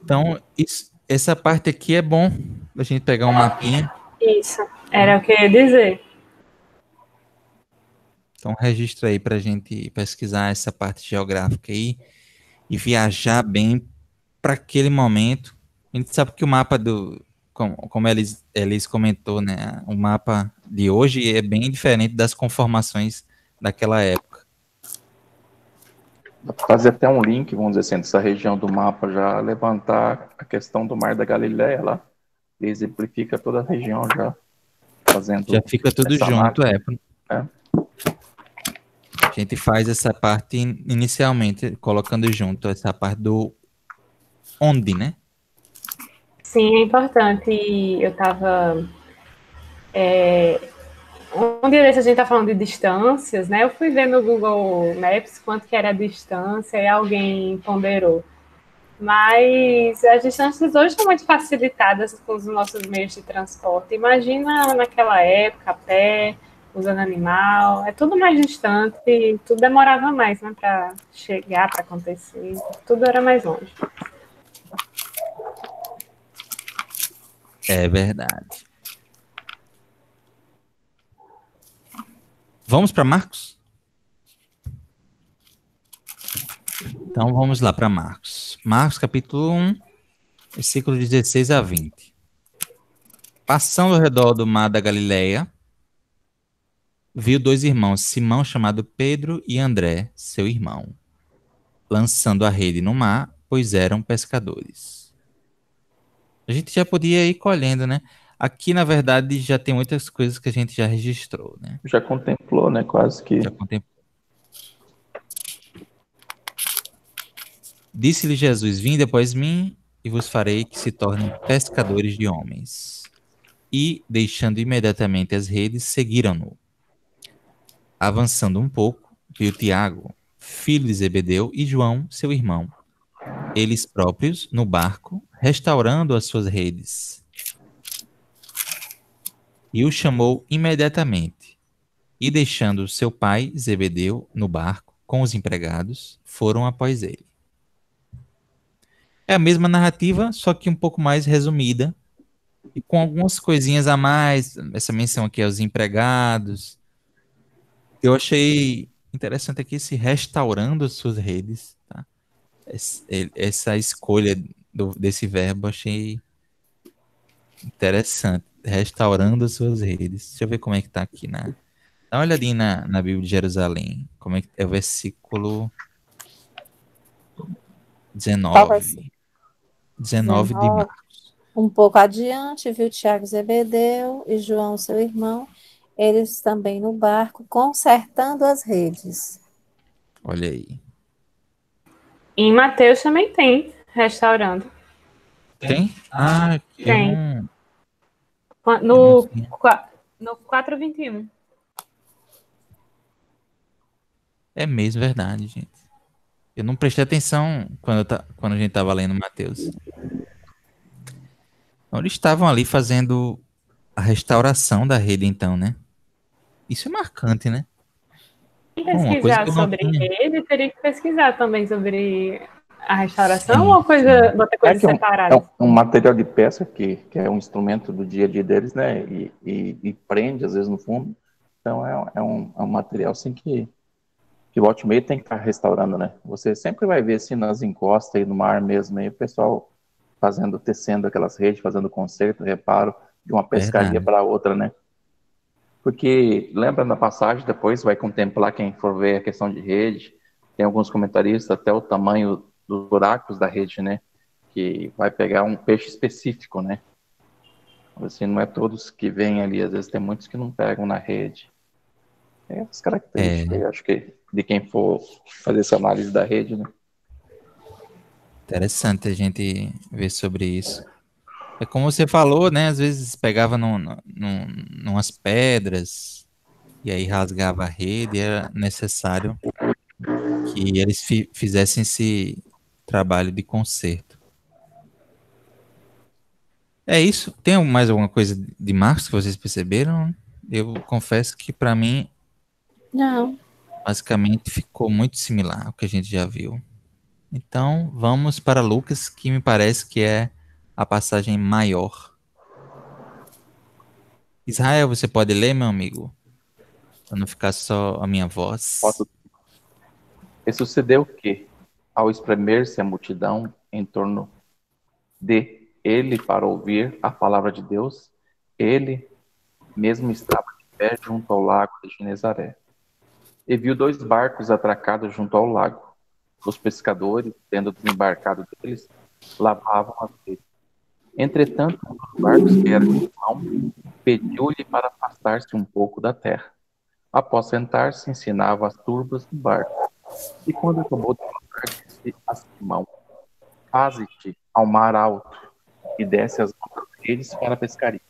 Então, essa parte aqui é bom a gente pegar um mapinha. Isso, era o que eu ia dizer. Então, registra aí para a gente pesquisar essa parte geográfica aí e viajar bem para aquele momento. A gente sabe que o mapa como Elis comentou, né? O mapa de hoje é bem diferente das conformações daquela época. Dá para fazer até um link, vamos dizer assim, dessa região do mapa, já levantar a questão do Mar da Galileia lá, e exemplifica toda a região já fazendo. Já fica tudo junto, é. A gente faz essa parte inicialmente, colocando junto essa parte do onde, né? Sim, é importante. Eu estava... Um dia desse a gente tá falando de distâncias, né? Eu fui ver no Google Maps quanto que era a distância e alguém ponderou. Mas as distâncias hoje estão muito facilitadas com os nossos meios de transporte. Imagina naquela época, a pé, usando animal, é tudo mais distante, tudo demorava mais, né, para chegar, para acontecer, tudo era mais longe. É verdade. Vamos para Marcos? Então vamos lá para Marcos. Marcos capítulo 1, versículo 16 a 20. Passando ao redor do mar da Galileia, viu dois irmãos, Simão, chamado Pedro, e André, seu irmão, lançando a rede no mar, pois eram pescadores. A gente já podia ir colhendo, né? Aqui, na verdade, já tem muitas coisas que a gente já registrou, né? Já contemplou, né? Quase que. Já contemplou. Disse-lhe Jesus: Vinde após mim, e vos farei que se tornem pescadores de homens. E, deixando imediatamente as redes, seguiram-no. Avançando um pouco, viu Tiago, filho de Zebedeu, e João, seu irmão, eles próprios, no barco, restaurando as suas redes. E o chamou imediatamente. E, deixando seu pai, Zebedeu, no barco, com os empregados, foram após ele. É a mesma narrativa, só que um pouco mais resumida, e com algumas coisinhas a mais, essa menção aqui aos empregados. Eu achei interessante aqui esse restaurando as suas redes, tá? Essa escolha desse verbo, achei interessante. Restaurando as suas redes. Deixa eu ver como é que tá aqui dá uma olhadinha na Bíblia de Jerusalém. Como é que é o versículo 19. 19 de Marcos. Um pouco adiante, viu Tiago, Zebedeu e João, seu irmão, eles também no barco, consertando as redes. Olha aí. Em Mateus também tem restaurando. Tem? Ah, Tem. No 4:21. É mesmo, verdade, gente. Eu não prestei atenção quando a gente estava lendo Mateus. Então, eles estavam ali fazendo a restauração da rede, então, né? Isso é marcante, né? Quem Uma coisa pesquisar que eu não sobre tinha. rede, teria que pesquisar também sobre a restauração Sim, ou botar coisas que separadas? é um material de pesca que é um instrumento do dia a dia deles, né? E prende, às vezes, no fundo. Então, é um material, assim, que volta e meia tem que estar restaurando, né? Você sempre vai ver, assim, nas encostas aí no mar mesmo, aí o pessoal tecendo aquelas redes, fazendo conserto, reparo de uma pescaria verdade. para outra, né? Porque, lembra na passagem, depois vai contemplar quem for ver a questão de rede, tem alguns comentaristas, até o tamanho dos buracos da rede, né? Que vai pegar um peixe específico, né? Assim, não é todos que vêm ali, às vezes tem muitos que não pegam na rede. É as características, eu acho que de quem for fazer essa análise da rede, né? Interessante a gente ver sobre isso. É como você falou, né? Às vezes pegava numas pedras e aí rasgava a rede e era necessário que eles fizessem esse trabalho de conserto. É isso. Tem mais alguma coisa de Marcos que vocês perceberam? Eu confesso que para mim, Não. basicamente, ficou muito similar ao que a gente já viu. Então, vamos para Lucas, que me parece que é a passagem maior. Israel, você pode ler, meu amigo? Para não ficar só a minha voz. E sucedeu que, ao espremer-se a multidão em torno de ele para ouvir a palavra de Deus, ele mesmo estava de pé junto ao lago de Genezaré. E viu dois barcos atracados junto ao lago. Os pescadores, tendo desembarcado deles, lavavam as redes. Entretanto, um dos barcos, que era de Simão, pediu-lhe para afastar-se um pouco da terra. Após sentar-se, ensinava as turbas do barco. E quando acabou de falar, disse a Simão: Faze-te ao mar alto e desce as nossas redes para a pescaria.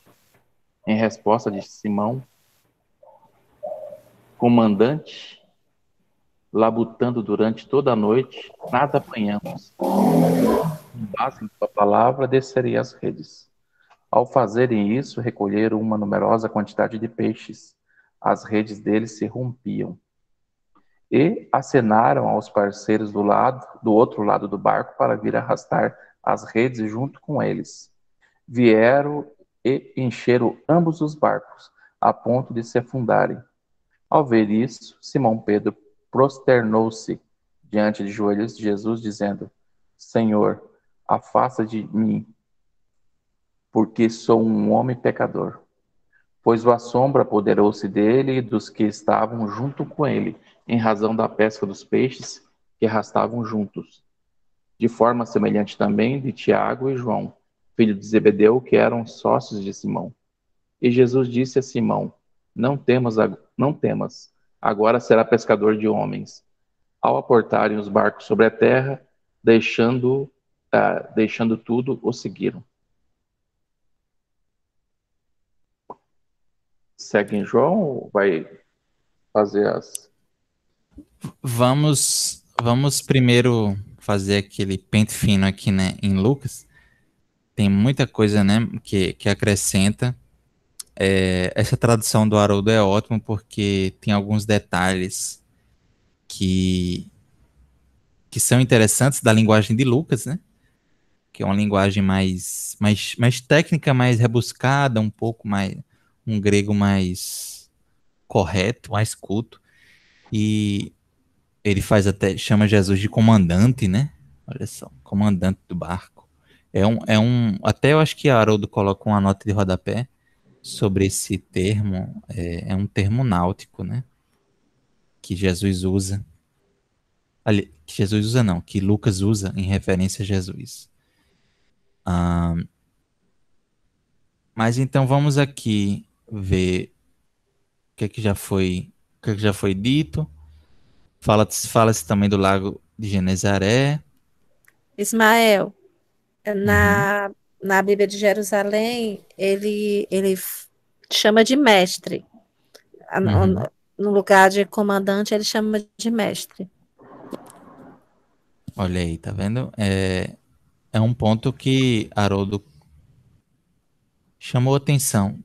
Em resposta de Simão, comandante, labutando durante toda a noite, nada apanhamos. Com base em tua palavra, descerei as redes. Ao fazerem isso, recolheram uma numerosa quantidade de peixes. As redes deles se rompiam. E acenaram aos parceiros do outro lado do barco para vir arrastar as redes junto com eles. Vieram e encheram ambos os barcos, a ponto de se afundarem. Ao ver isso, Simão Pedro prosternou-se diante de joelhos de Jesus, dizendo: Senhor, afasta de mim, porque sou um homem pecador. Pois o assombro apoderou-se dele e dos que estavam junto com ele, em razão da pesca dos peixes que arrastavam juntos. De forma semelhante também de Tiago e João, filho de Zebedeu, que eram sócios de Simão. E Jesus disse a Simão: não temas, agora será pescador de homens. Ao aportarem os barcos sobre a terra, deixando tudo, o seguiram. Segue em João ou vai fazer as... Vamos primeiro fazer aquele pente fino aqui, né, em Lucas. Tem muita coisa, né, que acrescenta. Essa tradução do Haroldo é ótima porque tem alguns detalhes que são interessantes da linguagem de Lucas, né? Que é uma linguagem mais técnica, mais rebuscada, um grego mais correto, mais culto. E ele chama Jesus de comandante, né? Olha só, comandante do barco. Até eu acho que Haroldo coloca uma nota de rodapé sobre esse termo. É um termo náutico, né? Que Jesus usa. Que Jesus usa não, que Lucas usa em referência a Jesus. Mas então vamos aqui ver o que já foi dito. Fala-se também do lago de Genezaré. Ismael, na Bíblia de Jerusalém, ele chama de mestre. No lugar de comandante, ele chama de mestre. Olha aí, tá vendo? É um ponto que Haroldo chamou atenção,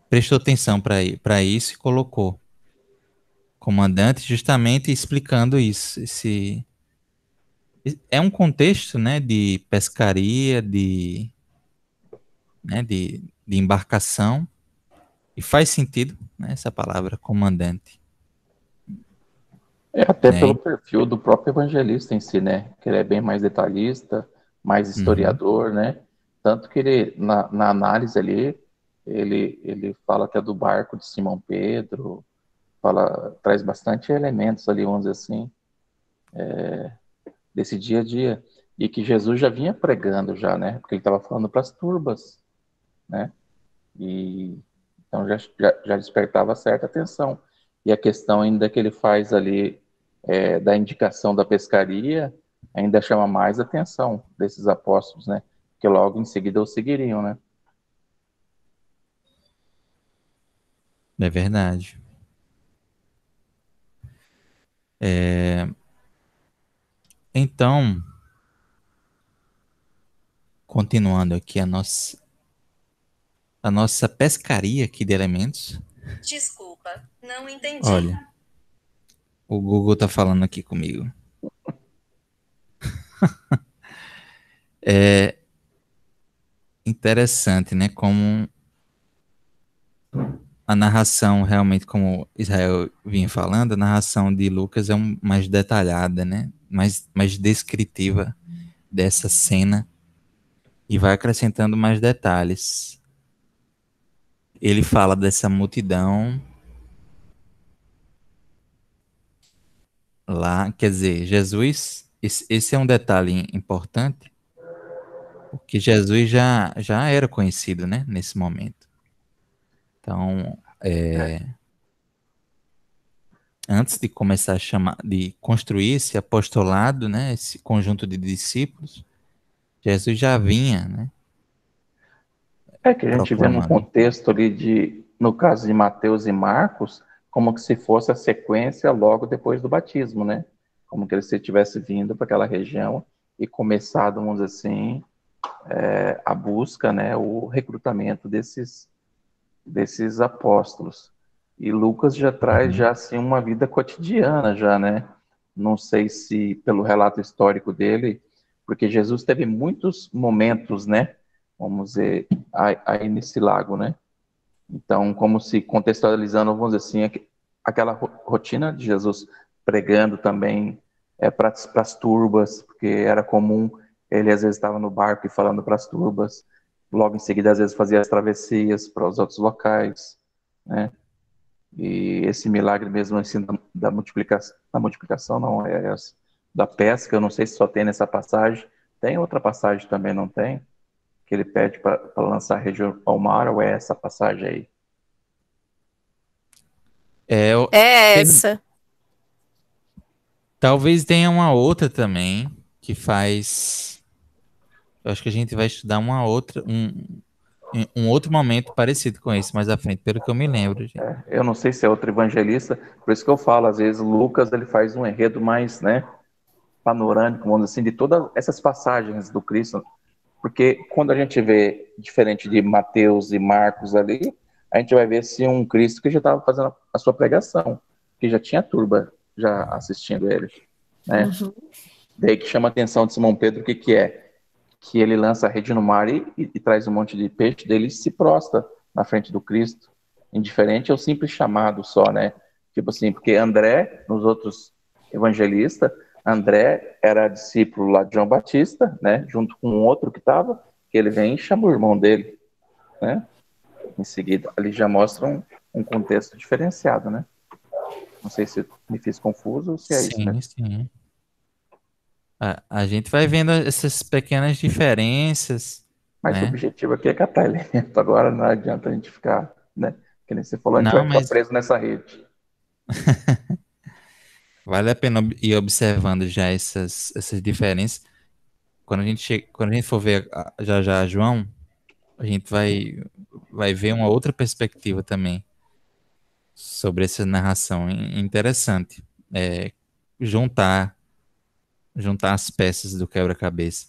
prestou atenção para isso e colocou comandante justamente explicando isso. É um contexto, né, de pescaria, de embarcação, e faz sentido, né, essa palavra comandante. Até pelo perfil do próprio evangelista em si, né? Que ele é bem mais detalhista, mais historiador, né? Tanto que ele, na análise ali, ele fala até do barco de Simão Pedro, traz bastante elementos ali, vamos dizer assim, desse dia a dia. E que Jesus já vinha pregando já, né? Porque ele estava falando para as turbas, né? E então já despertava certa atenção. E a questão ainda que ele faz ali da indicação da pescaria ainda chama mais atenção desses apóstolos, né? Que logo em seguida o seguiriam, né? É verdade. Então, continuando aqui a nossa pescaria aqui de elementos. Desculpa, não entendi. Olha, o Google tá falando aqui comigo. É interessante, né? Como a narração, realmente, como Israel vinha falando, a narração de Lucas é mais detalhada, né? Mais descritiva dessa cena e vai acrescentando mais detalhes. Ele fala dessa multidão lá, quer dizer, Jesus, esse é um detalhe importante, porque Jesus já era conhecido, né, nesse momento. Então, antes de começar de construir esse apostolado, né, esse conjunto de discípulos, Jesus já vinha, né? Que a gente vê no contexto ali no caso de Mateus e Marcos, como que se fosse a sequência logo depois do batismo, né? Como que ele se tivesse vindo para aquela região e começado, vamos dizer assim, a busca, né, o recrutamento desses apóstolos. E Lucas já traz já assim uma vida cotidiana já, né? Não sei se pelo relato histórico dele, porque Jesus teve muitos momentos, né, vamos dizer, aí nesse lago, né? Então, como se contextualizando, vamos dizer assim, aquela rotina de Jesus pregando também para as turbas, porque era comum, ele às vezes estava no barco e falando para as turbas, logo em seguida às vezes fazia as travessias para os outros locais, né? E esse milagre mesmo assim da multiplicação não é da pesca, eu não sei se só tem nessa passagem, tem outra passagem também, não tem? Que ele pede para lançar a rede ao mar, ou é essa passagem aí? É essa. Talvez tenha uma outra também que faz. Eu acho que a gente vai estudar uma outra, um outro momento parecido com esse mais à frente, pelo que eu me lembro, gente. Eu não sei se é outro evangelista, por isso que eu falo, às vezes Lucas ele faz um enredo mais, né, panorâmico, vamos dizer assim, de todas essas passagens do Cristo, porque quando a gente vê, diferente de Mateus e Marcos ali, a gente vai ver se um Cristo que já estava fazendo a sua pregação, que já tinha turba já assistindo ele, né? Uhum. Daí que chama a atenção de Simão Pedro, o que que é? Que ele lança a rede no mar e traz um monte de peixe, dele se prostra na frente do Cristo, indiferente ao simples chamado só, né? Tipo assim, porque André, nos outros evangelistas, André era discípulo lá de João Batista, né? Junto com um outro que estava, que ele vem e chama o irmão dele, né? Em seguida, ali já mostra um contexto diferenciado, né? Não sei se me fiz confuso ou se é isso, né? Sim. A gente vai vendo essas pequenas diferenças, Mas o né? objetivo aqui é catar elemento. Agora não adianta a gente ficar, né? Que nem você falou, a gente Não, vai ficar mas preso nessa rede. vale a pena ir observando já essas diferenças. Quando a gente for ver já João, a gente vai ver uma outra perspectiva também sobre essa narração interessante. É, juntar, juntar as peças do quebra-cabeça.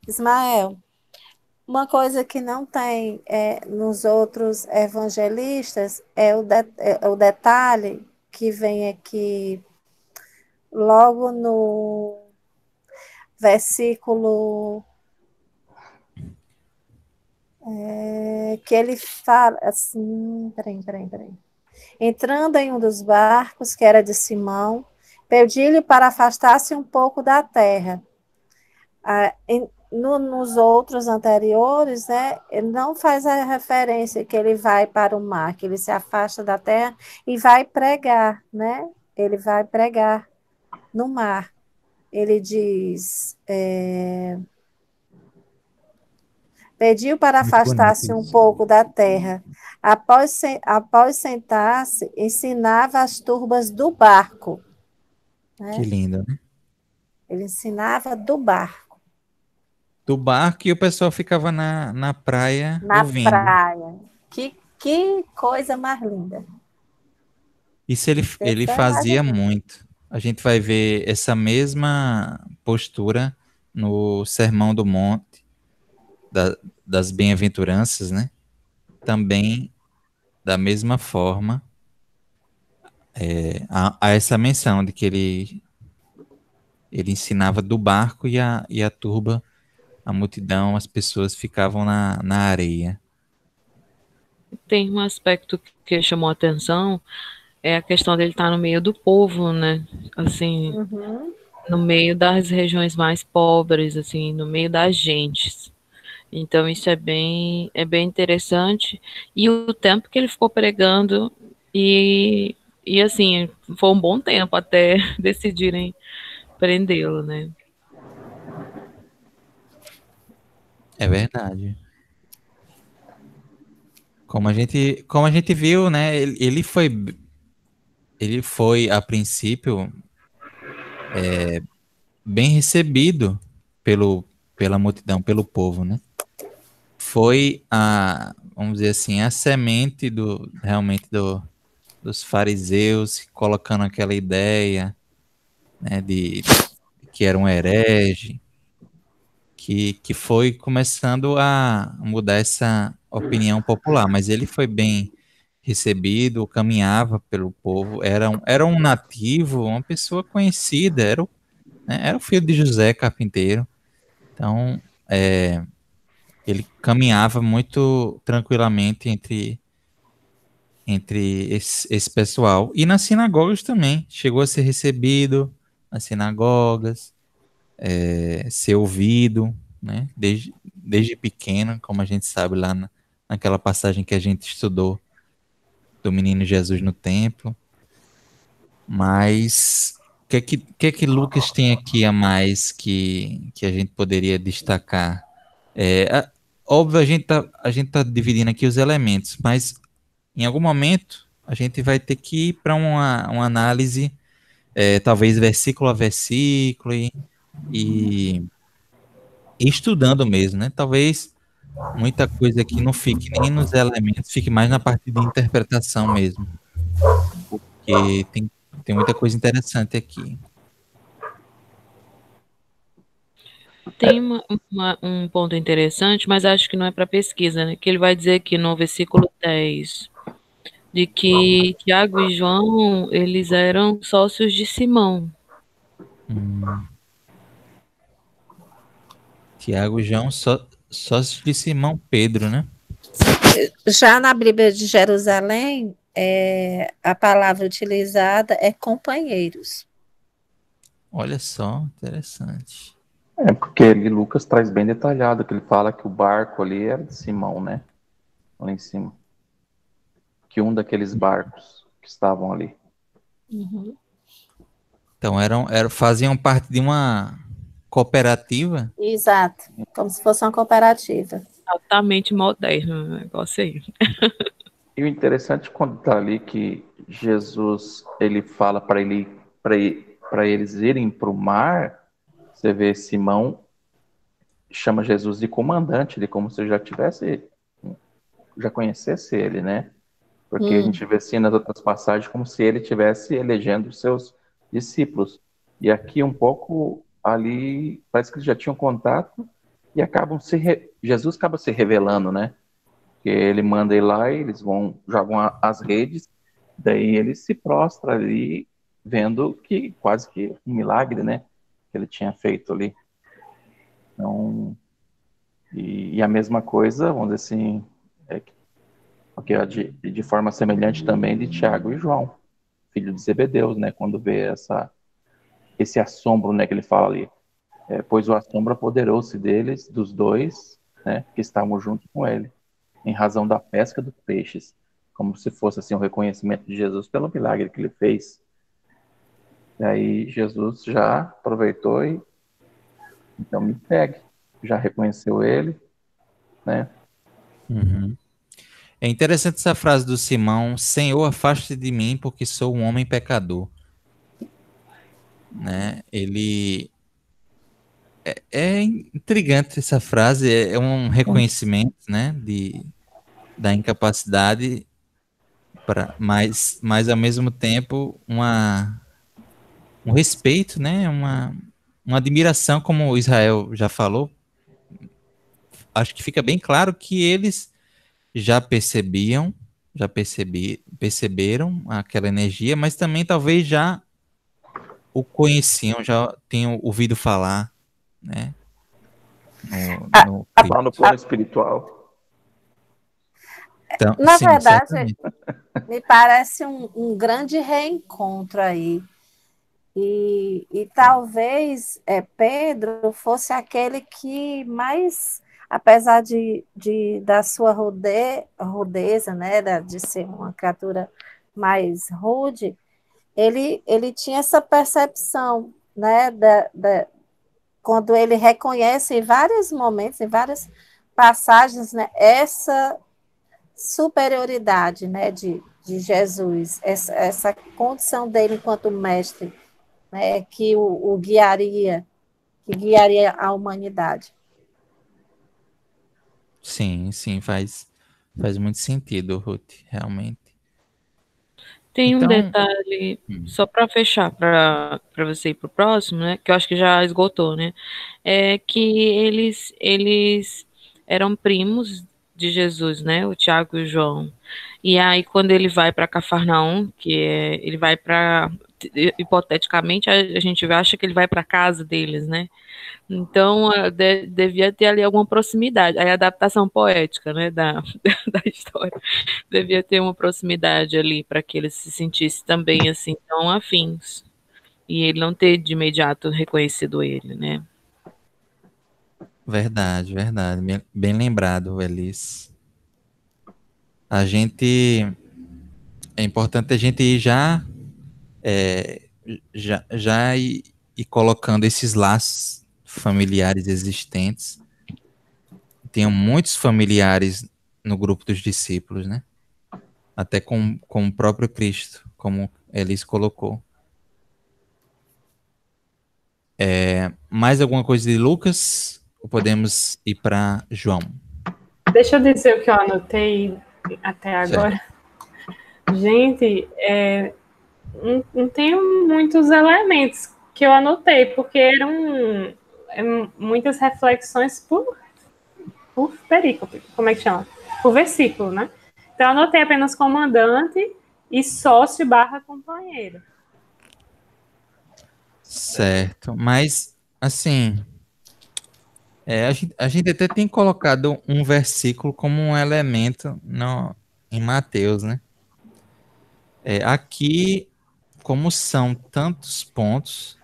Ismael, uma coisa que não tem nos outros evangelistas é o detalhe que vem aqui logo no versículo que ele fala assim, peraí. Entrando em um dos barcos, que era de Simão, pediu-lhe para afastar-se um pouco da terra. Nos outros anteriores, né, ele não faz a referência que ele vai para o mar, que ele se afasta da terra e vai pregar, né? Ele vai pregar no mar. Ele diz, pediu para Muito bonito afastar-se um isso. pouco da terra. Após sentar-se, ensinava as turbas do barco. Que Né? lindo, né? Ele ensinava do barco. Do barco e o pessoal ficava na praia Na ouvindo. praia. Que coisa mais linda. Isso ele Você imagina. fazia muito. A gente vai ver essa mesma postura no Sermão do Monte, das Bem-aventuranças, né? Também, da mesma forma, há essa menção de que ele ensinava do barco e a turba, a multidão, as pessoas ficavam na areia. Tem um aspecto que chamou a atenção, é a questão dele estar no meio do povo, né? Assim, no meio das regiões mais pobres, assim, no meio das gentes. Então isso é bem interessante. E o tempo que ele ficou pregando e assim, foi um bom tempo até decidirem prendê-lo, né? É verdade. Como a gente viu, né? Ele foi a princípio bem recebido pela multidão, pelo povo, né? Foi vamos dizer assim, a semente realmente dos fariseus colocando aquela ideia, né, de que era um herege, que foi começando a mudar essa opinião popular, mas ele foi bem recebido, caminhava pelo povo, era um nativo, uma pessoa conhecida, era o filho de José, carpinteiro. Então, Ele caminhava muito tranquilamente entre esse pessoal. E nas sinagogas também. Chegou a ser recebido nas sinagogas, ser ouvido, né? Desde pequeno, como a gente sabe lá naquela passagem que a gente estudou do menino Jesus no templo. Mas o que é que Lucas tem aqui a mais que a gente poderia destacar? Óbvio, a gente tá dividindo aqui os elementos, mas em algum momento a gente vai ter que ir para uma análise, talvez versículo a versículo e estudando mesmo, né? Talvez muita coisa aqui não fique nem nos elementos, fique mais na parte de interpretação mesmo, porque tem muita coisa interessante aqui. Tem um ponto interessante, mas acho que não é para pesquisa, né? Que ele vai dizer aqui no versículo 10, de que Tiago e João, eles eram sócios de Simão. Tiago e João, sócios de Simão Pedro, né? Já na Bíblia de Jerusalém, a palavra utilizada é companheiros. Olha só, interessante. Porque ali Lucas traz bem detalhado, que ele fala que o barco ali era de Simão, né? Lá em cima. Que um daqueles barcos que estavam ali. Então faziam parte de uma cooperativa. Exato, como se fosse uma cooperativa. Altamente moderno o negócio aí. E o interessante quando está ali que Jesus ele fala para eles irem para o mar, você vê Simão chama Jesus de comandante, de como se já conhecesse ele, né? Porque a gente vê assim nas outras passagens como se ele estivesse elegendo os seus discípulos. E aqui um pouco ali parece que eles já tinham contato e Jesus acaba se revelando, né? Que ele manda ir lá e eles jogam as redes, daí ele se prostra ali, vendo que quase que um milagre, né? Que ele tinha feito ali. Então, e a mesma coisa, vamos dizer assim, porque de forma semelhante também de Tiago e João, filho de Zebedeus, né? Quando vê esse assombro, né? Que ele fala ali. Pois o assombro apoderou-se deles, dos dois, né? Que estavam junto com ele, em razão da pesca dos peixes, como se fosse assim um reconhecimento de Jesus pelo milagre que ele fez. E aí Jesus já aproveitou e então me segue, já reconheceu ele, né? É interessante essa frase do Simão: Senhor, afaste de mim, porque sou um homem pecador. Né? Ele é intrigante essa frase, é um reconhecimento, né, da incapacidade, mas ao mesmo tempo um respeito, né, uma admiração, como o Israel já falou. Acho que fica bem claro que eles já perceberam aquela energia, mas também talvez já o conheciam, já tinham ouvido falar, né? No Lá no plano espiritual. Então, Na sim, verdade, certamente. me parece um grande reencontro aí. E talvez Pedro fosse aquele que mais, apesar da sua rudeza, né, de ser uma criatura mais rude, ele tinha essa percepção, né, quando ele reconhece em vários momentos, em várias passagens, né, essa superioridade, né, de Jesus, essa condição dele enquanto mestre, né, que que guiaria a humanidade. Sim, faz muito sentido, Ruth, realmente. Tem um Então, detalhe, só para fechar, para você ir para o próximo, né? Que eu acho que já esgotou, né? É que eles eram primos de Jesus, né? O Tiago e o João. E aí, quando ele vai para Cafarnaum, ele vai para hipoteticamente, a gente acha que ele vai para casa deles, né? Então, devia ter ali alguma proximidade. Aí, a adaptação poética, né, da história. Devia ter uma proximidade ali para que eles se sentissem também, assim, tão afins. E ele não ter de imediato reconhecido ele, né? Verdade, verdade. Bem lembrado, Elis. A gente. É importante a gente ir é, já ir colocando esses laços familiares existentes. Tinham muitos familiares no grupo dos discípulos, né? Até com o próprio Cristo, como Elis colocou. Mais alguma coisa de Lucas? Ou podemos ir para João? Deixa eu dizer o que eu anotei até agora. Certo. Gente, não tenho muitos elementos que eu anotei, porque eram muitas reflexões por perícope, como é que chama? Por versículo, né? Então, eu anotei apenas comandante e sócio / companheiro. Certo, mas assim, a gente até tem colocado um versículo como um elemento em Mateus, né? Aqui, como são tantos pontos,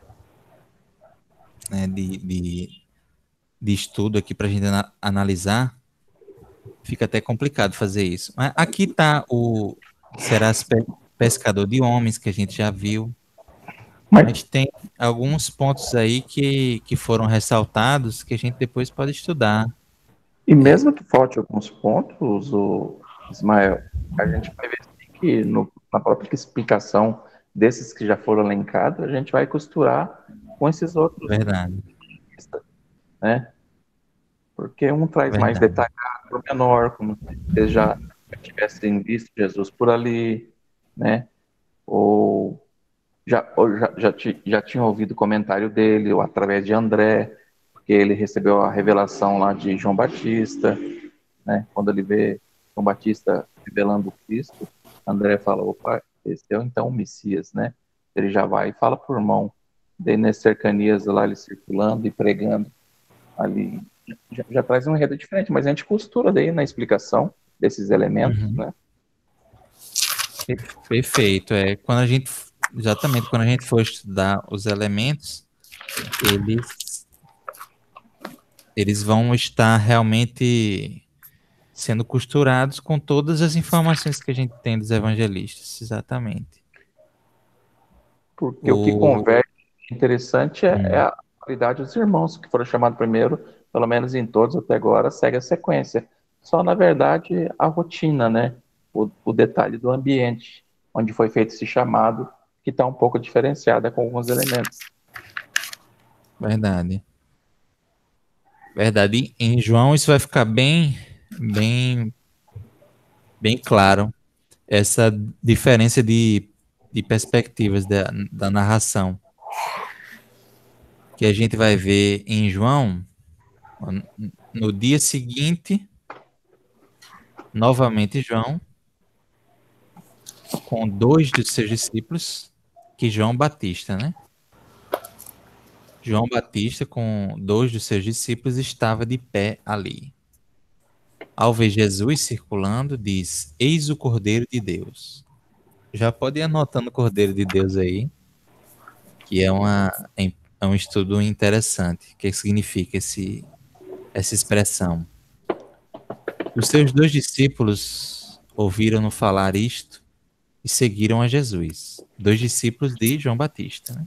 né, de estudo aqui para a gente analisar, fica até complicado fazer isso. Mas aqui está o Serás pescador de homens, que a gente já viu. Mas tem alguns pontos aí que foram ressaltados que a gente depois pode estudar. E mesmo que falte alguns pontos, o Ismael, a gente vai ver assim que na própria explicação desses que já foram elencados, a gente vai costurar com esses outros, Verdade, né? Porque um traz mais verdade. detalhado para o menor, como se eles já tivessem visto Jesus por ali, né? Ou já tinha ouvido o comentário dele, ou através de André, porque ele recebeu a revelação lá de João Batista, né? Quando ele vê João Batista revelando o Cristo, André fala, opa, esse é então o Messias, né? Ele já vai e fala por mão, daí nas cercanias lá, ele circulando e pregando ali, já traz um enredo diferente, mas a gente costura daí na explicação desses elementos, Uhum. né? Perfeito. Exatamente, quando a gente for estudar os elementos, eles vão estar realmente sendo costurados com todas as informações que a gente tem dos evangelistas. Exatamente. Porque o que converte interessante é Hum. a qualidade dos irmãos que foram chamados primeiro, pelo menos em todos até agora, segue a sequência. Só, na verdade, a rotina, né? O detalhe do ambiente, onde foi feito esse chamado, que está um pouco diferenciada com alguns elementos. Verdade. Verdade. Em João isso vai ficar bem claro, essa diferença de perspectivas da narração. Que a gente vai ver em João, no dia seguinte, novamente João, com 2 dos seus discípulos, que João Batista, né? João Batista, com 2 dos seus discípulos, estava de pé ali. Ao ver Jesus circulando, diz: Eis o Cordeiro de Deus. Já pode ir anotando o Cordeiro de Deus aí, que é um estudo interessante. O que significa essa expressão? Os seus 2 discípulos ouviram-no falar isto e seguiram a Jesus. 2 discípulos de João Batista, né?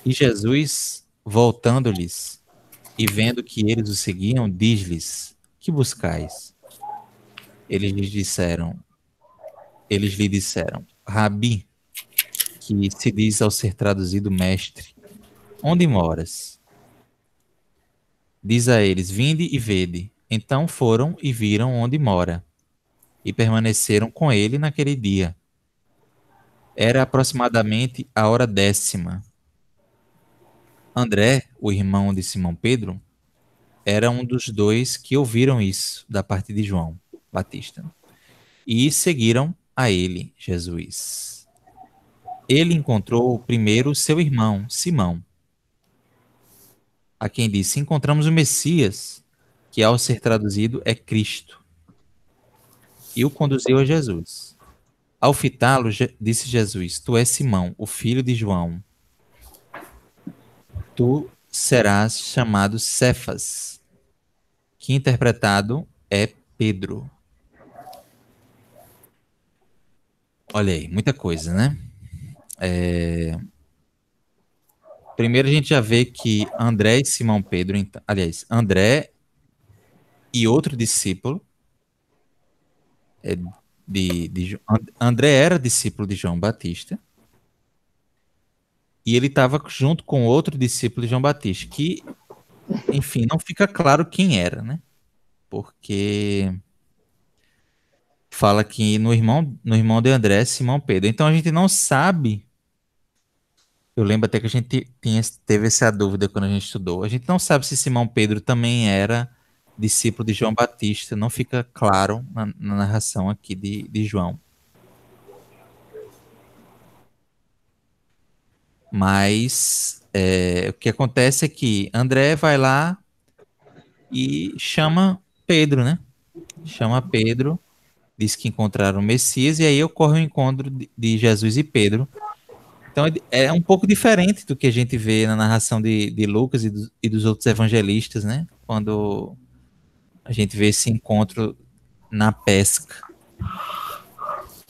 E Jesus, voltando-lhes e vendo que eles o seguiam, diz-lhes: Que buscais? Eles lhe disseram, Rabi, que se diz ao ser traduzido mestre, onde moras? Diz a eles: Vinde e vede. Então foram e viram onde mora, e permaneceram com ele naquele dia. Era aproximadamente a hora 10ª. André, o irmão de Simão Pedro, era um dos 2 que ouviram isso da parte de João Batista e seguiram a ele, Jesus. ele encontrou primeiro seu irmão, Simão, a quem disse: encontramos o Messias, que ao ser traduzido é Cristo, e o conduziu a Jesus. Ao fitá-lo, disse Jesus: tu és Simão, o filho de João. Tu serás chamado Cefas, que interpretado é Pedro. Olha aí, muita coisa, né? Primeiro a gente já vê que André e Simão Pedro, aliás, André e outro discípulo, André era discípulo de João Batista, e ele estava junto com outro discípulo de João Batista, que, enfim, não fica claro quem era, né? Porque fala que no irmão de André, Simão Pedro. Então a gente não sabe. Eu lembro até que a gente teve essa dúvida quando a gente estudou. A gente não sabe se Simão Pedro também era discípulo de João Batista. Não fica claro na narração aqui de João. Mas o que acontece é que André vai lá e chama Pedro, né? Chama Pedro, diz que encontraram o Messias, e aí ocorre o encontro de Jesus e Pedro. Então é um pouco diferente do que a gente vê na narração de Lucas e dos outros evangelistas, né? Quando a gente vê esse encontro na pesca.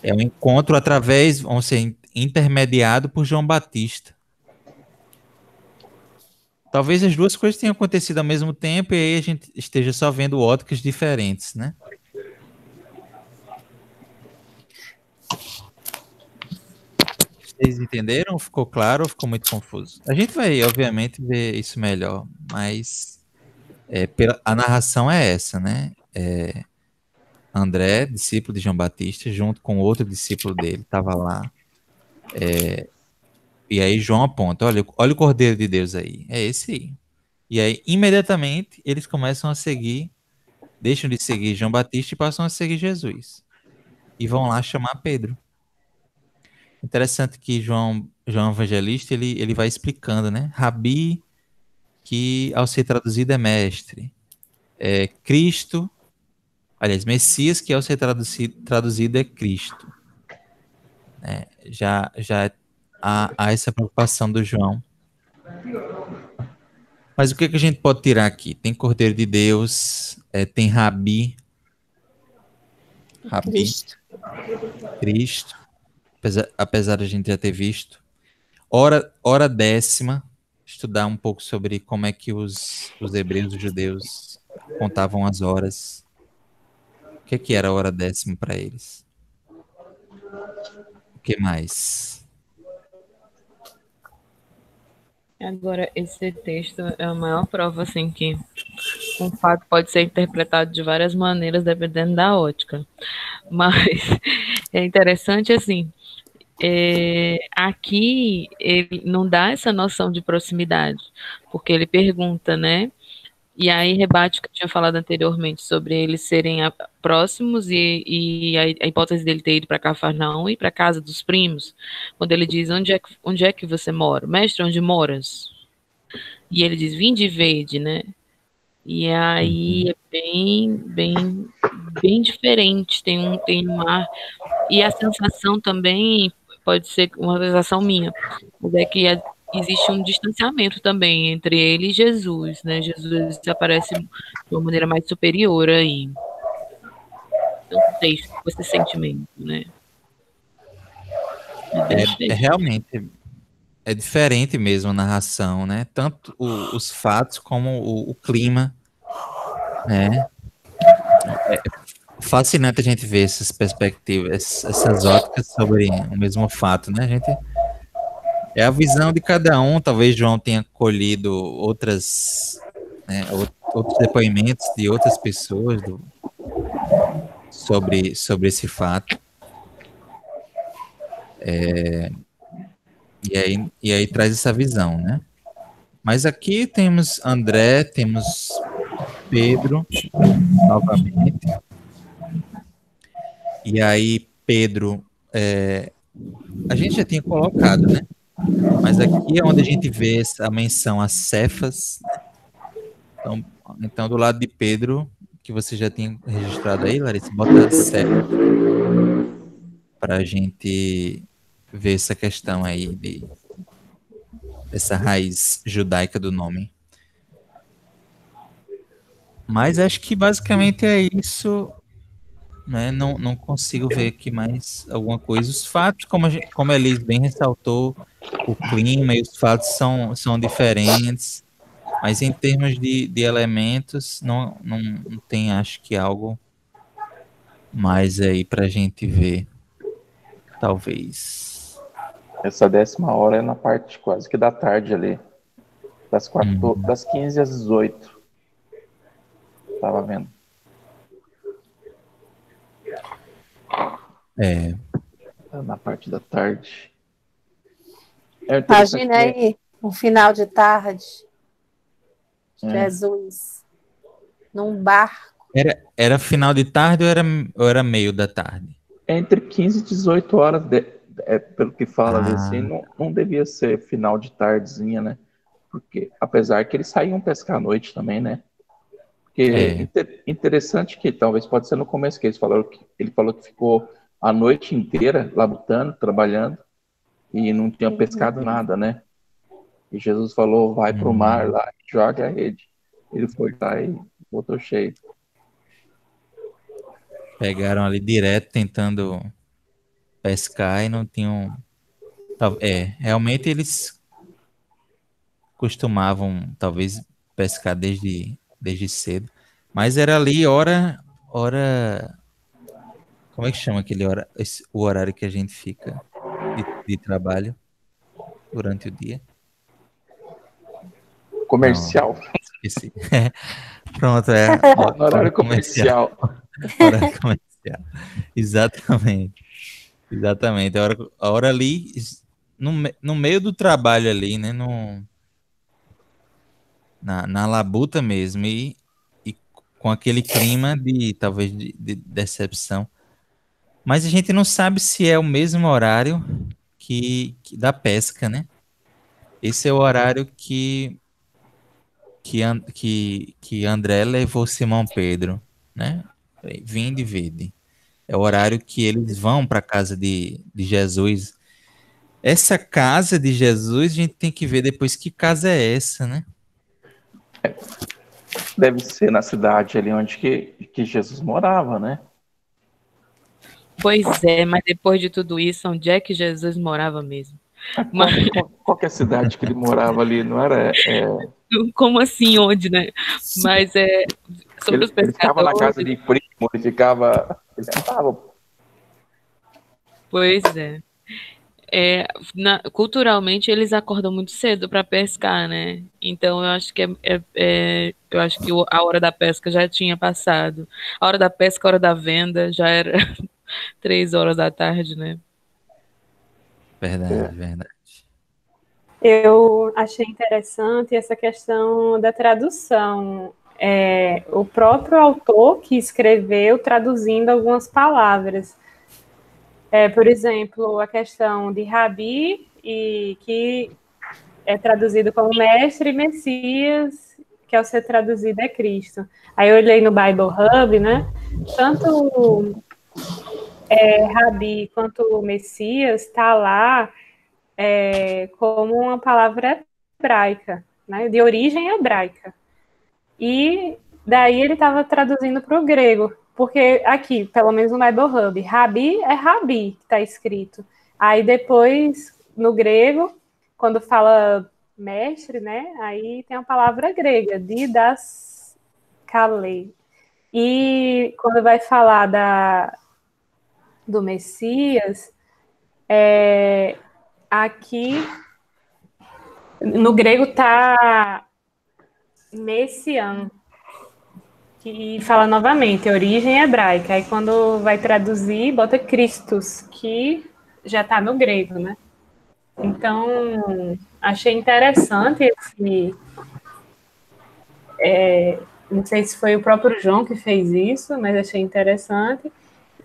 É um encontro através, vamos ser, intermediado por João Batista. Talvez as duas coisas tenham acontecido ao mesmo tempo e aí a gente esteja só vendo óticas diferentes, né? Vocês entenderam? Ficou claro ou ficou muito confuso? A gente vai, obviamente, ver isso melhor, mas a narração é essa, né? André, discípulo de João Batista, junto com outro discípulo dele, estava lá. E aí João aponta, olha o Cordeiro de Deus aí, é esse aí. E aí, imediatamente, eles começam a seguir, deixam de seguir João Batista e passam a seguir Jesus. E vão lá chamar Pedro. Interessante que João Evangelista, ele vai explicando, né? Rabi, que ao ser traduzido é mestre. Cristo, aliás, Messias, que ao ser traduzido é Cristo. Já há essa preocupação do João. Mas o que a gente pode tirar aqui? Tem Cordeiro de Deus, tem Rabi, Cristo, apesar de a gente já ter visto. Hora décima, estudar um pouco sobre como é que os hebreus, os judeus, contavam as horas. O que era a hora décima para eles? O que mais? Agora, esse texto é a maior prova, assim, que um fato pode ser interpretado de várias maneiras, dependendo da ótica. Mas é interessante, assim, aqui ele não dá essa noção de proximidade, porque ele pergunta, né? E aí rebate o que eu tinha falado anteriormente sobre eles serem próximos e a hipótese dele ter ido para Cafarnaum e para casa dos primos, quando ele diz, onde é que você mora? Mestre, onde moras? E ele diz, vinde e vede, né? E aí é bem diferente, tem um ar, e a sensação também pode ser uma sensação minha, mas é que existe um distanciamento também entre ele e Jesus, né? Jesus aparece de uma maneira mais superior aí. Então, texto, com esse sentimento, né? Realmente é diferente mesmo a narração, né? Tanto os fatos como o clima, né? É fascinante a gente ver essas perspectivas, essas óticas sobre o mesmo fato, né? É a visão de cada um. Talvez João tenha colhido outros depoimentos de outras pessoas sobre esse fato. E aí traz essa visão, né? Mas aqui temos André, temos Pedro, novamente. E aí Pedro, a gente já tinha colocado, né? Mas aqui é onde a gente vê a menção a Cefas. Então, do lado de Pedro, que você já tinha registrado aí, Larissa, bota Cefas para a gente ver essa questão aí dessa raiz judaica do nome. Mas acho que basicamente é isso, né? Não consigo ver aqui mais alguma coisa. Os fatos, como a Elis bem ressaltou, o clima e os fatos são diferentes, mas em termos de elementos, não tem, acho que algo mais aí para a gente ver, talvez. Essa 10ª hora é na parte quase que da tarde ali. Das 15 às 18. Tava vendo. É. Na parte da tarde. Imagina aí, um final de tarde. Jesus. Num barco. Era final de tarde ou era meio da tarde? Entre 15 e 18 horas, pelo que fala assim, não devia ser final de tardezinha, né? Porque, apesar que eles saíam pescar à noite também, né? Porque interessante que talvez pode ser no começo que ele falou que ficou a noite inteira labutando, trabalhando e não tinha pescado nada, né? E Jesus falou, vai pro mar lá e joga a rede. Ele foi lá e botou cheio. Pegaram ali direto tentando pescar e não tinham. Realmente eles costumavam talvez pescar desde cedo, mas era ali hora, como é que chama o horário que a gente fica de trabalho durante o dia? Comercial. Não, esqueci. Pronto, horário comercial. Horário comercial. Exatamente. A hora ali, no meio do trabalho ali, né? Na labuta mesmo. E com aquele clima talvez de decepção. Mas a gente não sabe se é o mesmo horário que da pesca, né? Esse é o horário que André levou Simão Pedro, né? Vinde e vede. É o horário que eles vão para a casa de Jesus. Essa casa de Jesus, a gente tem que ver depois que casa é essa, né? Deve ser na cidade ali onde que Jesus morava, né? Pois é, mas depois de tudo isso, onde é que Jesus morava mesmo? Qual que é a cidade que ele morava ali? Não era... Como assim, onde, né? Mas sobre os pescadores... Ele ficava na casa de primo, ele andava. Pois é. Culturalmente eles acordam muito cedo para pescar, né? Então eu acho que a hora da pesca já tinha passado. A hora da pesca, a hora da venda já era 3 horas da tarde, né? Verdade. Eu achei interessante essa questão da tradução. O próprio autor que escreveu traduzindo algumas palavras. Por exemplo, a questão de Rabi, que é traduzido como mestre, e Messias, que ao ser traduzido é Cristo. Aí eu olhei no Bible Hub, né? Tanto Rabi quanto Messias está lá como uma palavra hebraica, né? De origem hebraica. E daí ele estava traduzindo para o grego. Porque aqui, pelo menos no Bible Hub, Rabi é Rabi que está escrito. Aí depois, no grego, quando fala mestre, né? Aí tem a palavra grega, didaskale. E quando vai falar do Messias, aqui no grego tá Messian, que fala novamente, origem hebraica. Aí quando vai traduzir, bota Christus, que já está no grego, né? Então, achei interessante esse... não sei se foi o próprio João que fez isso, mas achei interessante.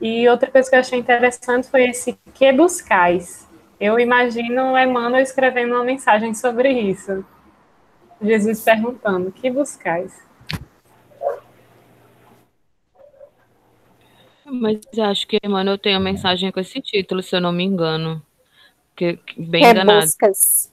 E outra coisa que eu achei interessante foi esse que buscais. Eu imagino Emmanuel escrevendo uma mensagem sobre isso. Jesus perguntando: que buscais? Mas acho que Emmanuel tem uma mensagem com esse título, se eu não me engano. Bem enganado. Rebuscas.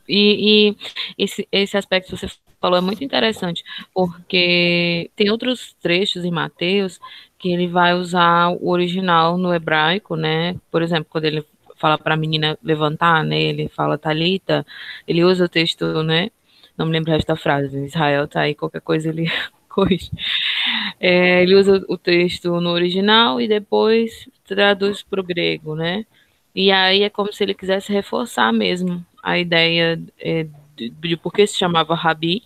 E esse aspecto que você falou é muito interessante, porque tem outros trechos em Mateus que ele vai usar o original no hebraico, né? Por exemplo, quando ele fala para a menina levantar, né? Ele fala Talita, ele usa o texto, né? Não me lembro o resto da frase. Israel tá aí, qualquer coisa ele corrige. Ele usa o texto no original e depois traduz para o grego, né? E aí é como se ele quisesse reforçar mesmo a ideia de por que se chamava Rabi,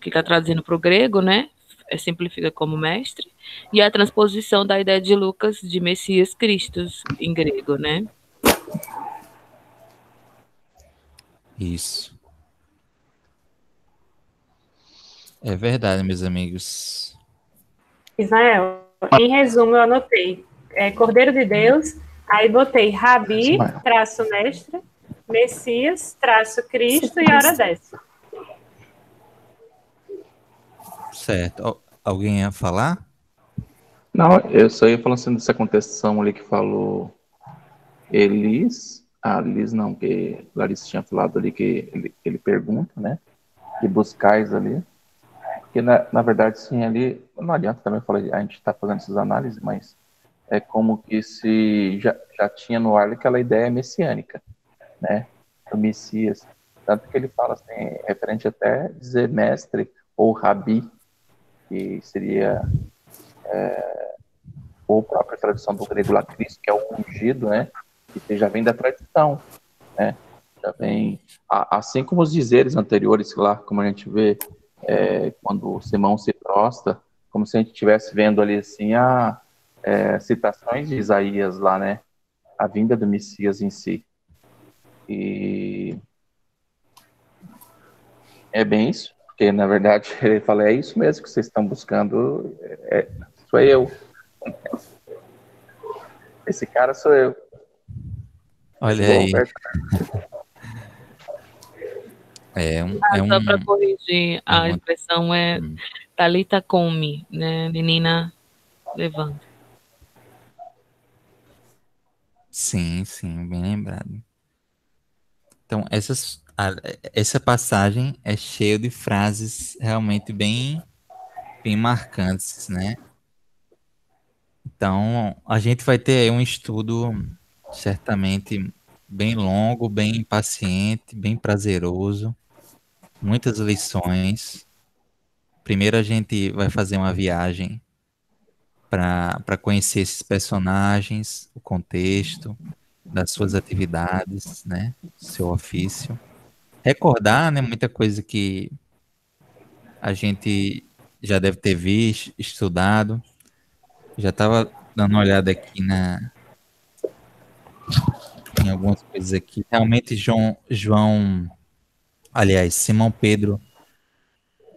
que está traduzindo para o grego, né? Simplifica como mestre, e a transposição da ideia de Lucas de Messias Cristo em grego, né? Isso. É verdade, meus amigos. Israel, em resumo, eu anotei Cordeiro de Deus, aí botei Rabi, traço mestre, Messias, traço Cristo e hora dessa. Certo. Alguém ia falar? Não, eu só ia falando assim dessa contestação ali que falou Elis. Ah, Elis não, que Larissa tinha falado ali que ele pergunta, né? Que buscais ali. Porque na verdade, sim, ali, não adianta também falar, a gente está fazendo essas análises, mas é como que se já tinha no ar aquela ideia messiânica, né? Do Messias. Tanto que ele fala assim, referente até dizer mestre ou rabi, que seria ou a própria tradução do grego lá, Cristo, que é o ungido, né? Que já vem da tradição, né? Já vem, assim como os dizeres anteriores lá, como a gente vê quando Simão se prostra, como se a gente estivesse vendo ali assim citações de Isaías lá, né? A vinda do Messias em si. E é bem isso, porque na verdade ele fala, é isso mesmo que vocês estão buscando, sou eu. Esse cara sou eu. Olha Igual aí. Roberto. Só para corrigir, a expressão é Talita come, né? Menina, levanta. Sim, bem lembrado. Então, essa passagem é cheia de frases realmente bem marcantes, né? Então, a gente vai ter aí um estudo certamente bem longo, bem paciente, bem prazeroso, muitas lições. Primeiro a gente vai fazer uma viagem para conhecer esses personagens, o contexto das suas atividades, né? Seu ofício. Recordar, né? Muita coisa que a gente já deve ter visto, estudado. Já estava dando uma olhada aqui em algumas coisas aqui. Realmente, aliás, Simão Pedro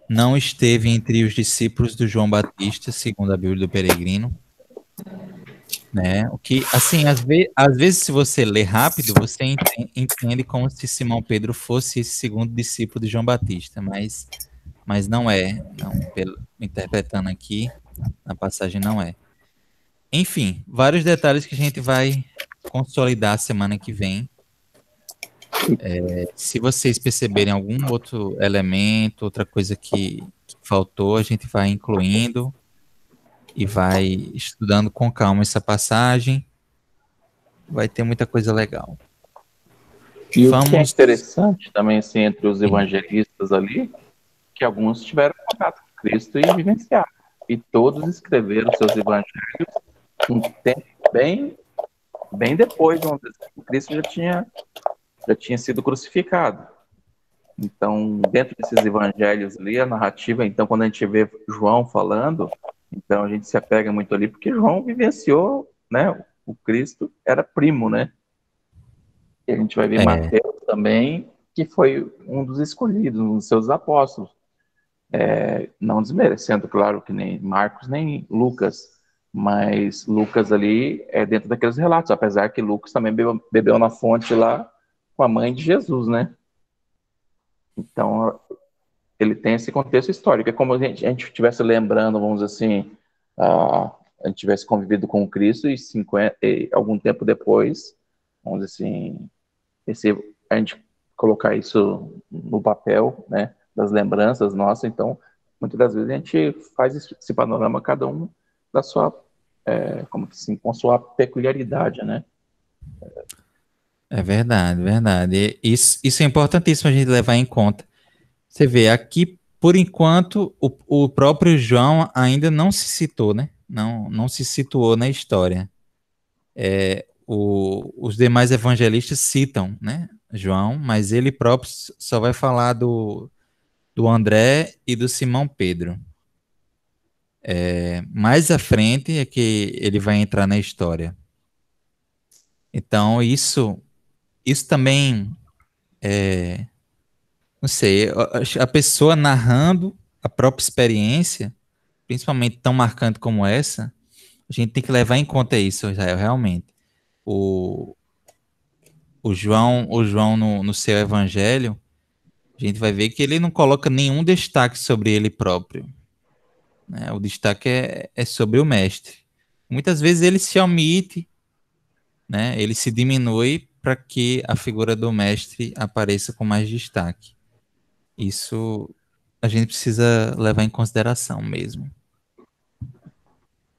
não esteve entre os discípulos do João Batista, segundo a Bíblia do Peregrino, né? O que, assim, às vezes, se você lê rápido, você entende como se Simão Pedro fosse esse segundo discípulo de João Batista, mas não é, não, interpretando aqui, na passagem não é. Enfim, vários detalhes que a gente vai consolidar semana que vem. Se vocês perceberem algum outro elemento, outra coisa que faltou, a gente vai incluindo e vai estudando com calma essa passagem. Vai ter muita coisa legal. E o que é interessante também, assim, entre os evangelistas ali, que alguns tiveram contato com Cristo e vivenciaram. E todos escreveram seus evangelhos um tempo bem depois, vamos dizer, que Cristo já tinha sido crucificado. Então, dentro desses evangelhos ali, a narrativa, então, quando a gente vê João falando, então a gente se apega muito ali, porque João vivenciou, né? O Cristo era primo, né? E a gente vai ver Mateus também, que foi um dos escolhidos, um dos seus apóstolos. Não desmerecendo, claro, que nem Marcos, nem Lucas, Mas Lucas ali é dentro daqueles relatos, apesar que Lucas também bebeu na fonte lá com a mãe de Jesus, né? Então, ele tem esse contexto histórico. É como a gente estivesse lembrando, vamos dizer assim, a gente tivesse convivido com Cristo e algum tempo depois, vamos dizer assim, a gente colocar isso no papel, né, das lembranças nossas. Então, muitas das vezes a gente faz esse panorama, cada um da sua, como assim, com a sua peculiaridade, né? É verdade, verdade. Isso é importantíssimo a gente levar em conta. Você vê, aqui, por enquanto, o próprio João ainda não se citou, né? Não se situou na história. Os demais evangelistas citam, né, João, mas ele próprio só vai falar do André e do Simão Pedro. Mais à frente é que ele vai entrar na história. Então, isso também, não sei, a pessoa narrando a própria experiência, principalmente tão marcante como essa, a gente tem que levar em conta isso, Israel, realmente. O João no seu evangelho, a gente vai ver que ele não coloca nenhum destaque sobre ele próprio, né? O destaque é sobre o mestre. Muitas vezes ele se omite, né? Ele se diminui para que a figura do mestre apareça com mais destaque. Isso a gente precisa levar em consideração mesmo.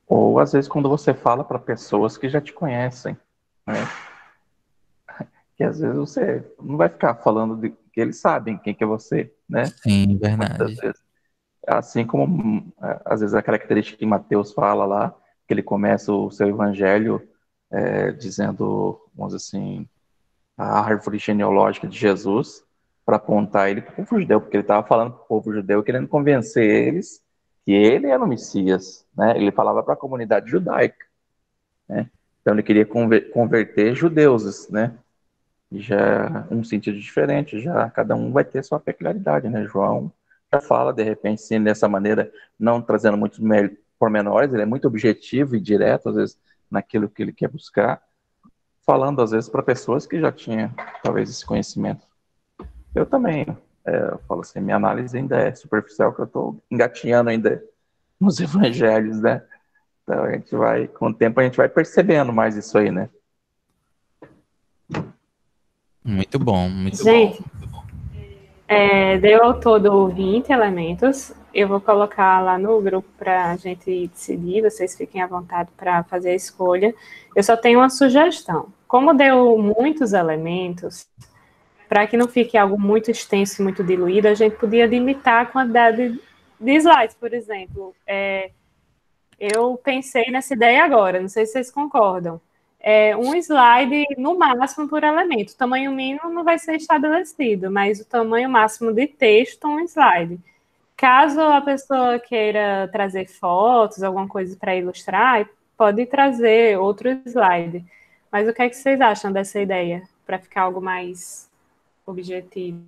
Ou às vezes quando você fala para pessoas que já te conhecem, né? Que às vezes você não vai ficar falando de que eles sabem quem que é você, né? Sim, Muitas verdade. vezes. Assim como às vezes a característica que Mateus fala lá, que ele começa o seu evangelho dizendo, vamos dizer assim, a árvore genealógica de Jesus, para apontar ele para o povo judeu, porque ele estava falando para o povo judeu, querendo convencer eles que ele era o Messias, né? Ele falava para a comunidade judaica, né? Então ele queria converter judeus, né? E já um sentido diferente, já cada um vai ter sua peculiaridade, né? João já fala, de repente, sim, dessa maneira, não trazendo muitos pormenores, ele é muito objetivo e direto, às vezes, naquilo que ele quer buscar, falando, às vezes, para pessoas que já tinham, talvez, esse conhecimento. Eu também, eu falo assim, minha análise ainda é superficial, que eu estou engatinhando ainda nos evangelhos, né? Então, a gente vai, com o tempo, a gente vai percebendo mais isso aí, né? Muito bom, muito bom. Gente, deu ao todo 20 elementos. Eu vou colocar lá no grupo para a gente decidir. Vocês fiquem à vontade para fazer a escolha. Eu só tenho uma sugestão. Como deu muitos elementos, para que não fique algo muito extenso e muito diluído, a gente podia limitar a quantidade de slides, por exemplo. Eu pensei nessa ideia agora, não sei se vocês concordam. Um slide no máximo por elemento. O tamanho mínimo não vai ser estabelecido, mas o tamanho máximo de texto, um slide. Caso a pessoa queira trazer fotos, alguma coisa para ilustrar, pode trazer outro slide. Mas o que é que vocês acham dessa ideia? Para ficar algo mais objetivo.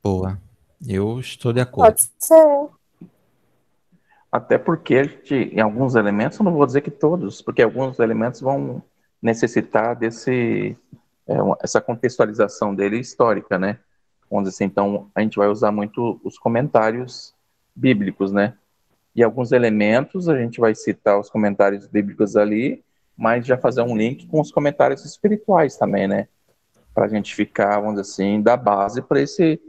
Boa. Eu estou de acordo. Pode ser. Até porque a gente, em alguns elementos, eu não vou dizer que todos, porque alguns elementos vão necessitar essa contextualização dele histórica, né? Vamos dizer assim, então a gente vai usar muito os comentários bíblicos, né? E alguns elementos a gente vai citar os comentários bíblicos ali, mas já fazer um link com os comentários espirituais também, né? Para a gente ficar, vamos dizer assim, da base para essas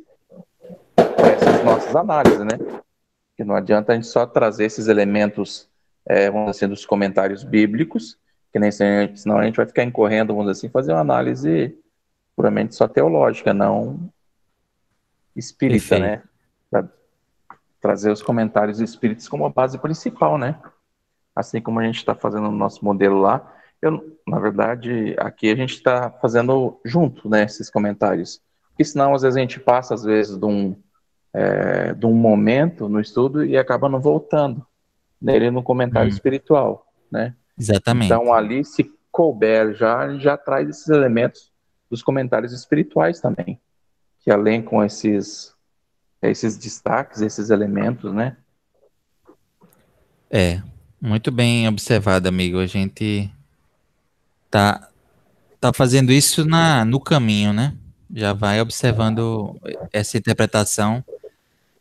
nossas análises, né? Que não adianta a gente só trazer esses elementos, vamos dizer assim, dos comentários bíblicos, que nem senão a gente vai ficar incorrendo, vamos dizer assim, fazer uma análise puramente só teológica, não espírita, Perfeito. né? Pra trazer os comentários espíritas como a base principal, né? Assim como a gente está fazendo no nosso modelo lá, na verdade, aqui a gente está fazendo junto, né, esses comentários. Porque senão, às vezes, a gente passa, às vezes, de um momento no estudo e acaba não voltando nele no comentário espiritual, né? Exatamente. Então, ali, se couber já traz esses elementos dos comentários espirituais também, que além com esses destaques, esses elementos, né? É, muito bem observado, amigo. A gente tá, tá fazendo isso no caminho, né? Já vai observando essa interpretação,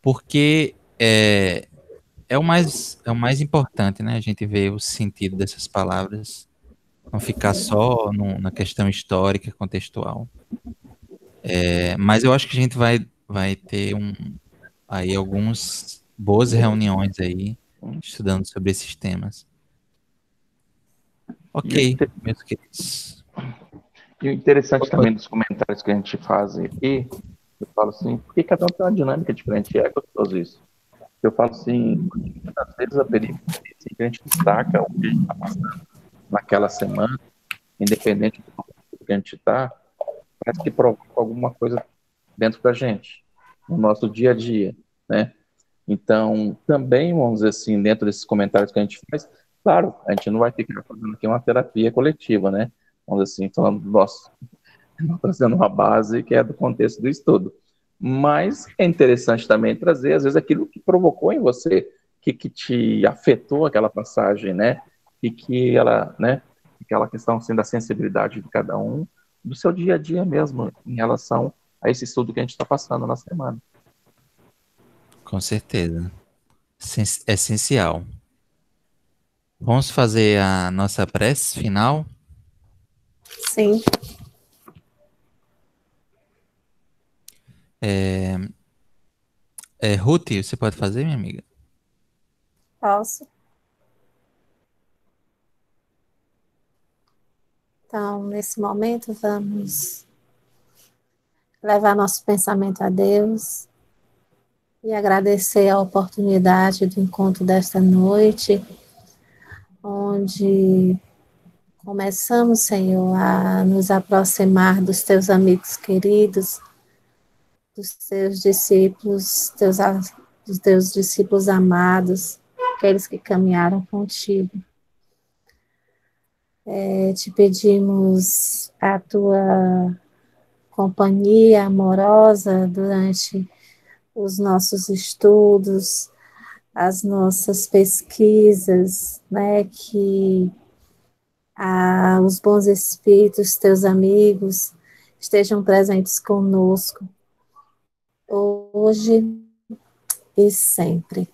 porque é o mais importante, né? A gente vê o sentido dessas palavras, não ficar só na questão histórica, contextual. Mas eu acho que a gente vai ter aí algumas boas reuniões aí, estudando sobre esses temas. E o Ok, meus queridos. e o interessante também dos comentários que a gente faz aqui, eu falo assim, porque cada um tem uma dinâmica diferente, é gostoso isso. Eu falo assim, às vezes a película assim, que a gente destaca o que a gente está passando naquela semana, independente do que a gente está, parece que provoca alguma coisa dentro da gente, no nosso dia a dia, né? Então, também, vamos dizer assim, dentro desses comentários que a gente faz, claro, a gente não vai ficar fazendo aqui uma terapia coletiva, né? Vamos dizer assim, falando do nosso, trazendo uma base que é do contexto do estudo. Mas é interessante também trazer, às vezes, aquilo que provocou em você, que te afetou aquela passagem, né? E que ela, né? Aquela questão assim, da sensibilidade de cada um, do seu dia a dia mesmo, em relação a esse estudo que a gente está passando na semana. Com certeza. Essencial. Vamos fazer a nossa prece final? Sim, Ruth, você pode fazer, minha amiga? posso. Então, nesse momento, vamos levar nosso pensamento a Deus e agradecer a oportunidade do encontro desta noite, onde começamos, Senhor, a nos aproximar dos teus amigos queridos, dos teus discípulos, dos teus discípulos amados, aqueles que caminharam contigo. Te pedimos a tua companhia amorosa durante os nossos estudos, as nossas pesquisas, né, que os bons espíritos, teus amigos, estejam presentes conosco, hoje e sempre.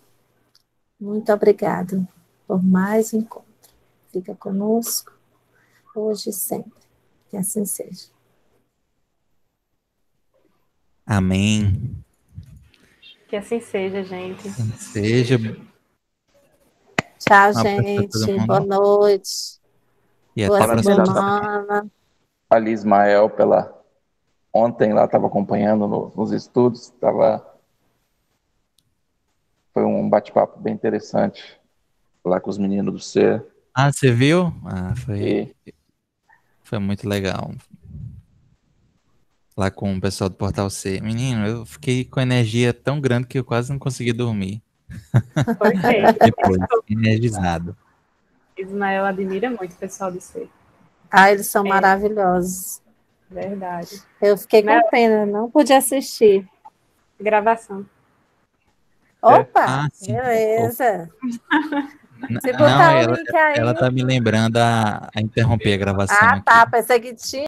Muito obrigado por mais um encontro. Fica conosco, hoje e sempre. Que assim seja. Amém. Que assim seja, gente. Seja. Tchau, Um abraço para todo gente. Boa mundo. noite. E Boa até a próxima. semana. Ali, Ismael, ontem lá estava acompanhando nos estudos, foi um bate-papo bem interessante lá com os meninos do Ser. Ah, você viu? E Foi muito legal. Lá com o pessoal do Portal C. Menino, eu fiquei com energia tão grande que eu quase não consegui dormir. Foi feito. Depois, energizado. Ismael admira muito o pessoal do C. Eles são maravilhosos. Verdade. Eu fiquei com pena, não pude assistir. Gravação. Opa, sim. beleza. Se Não, botar o link aí. ela tá me lembrando a interromper a gravação aqui. Tá, pensei que tinha.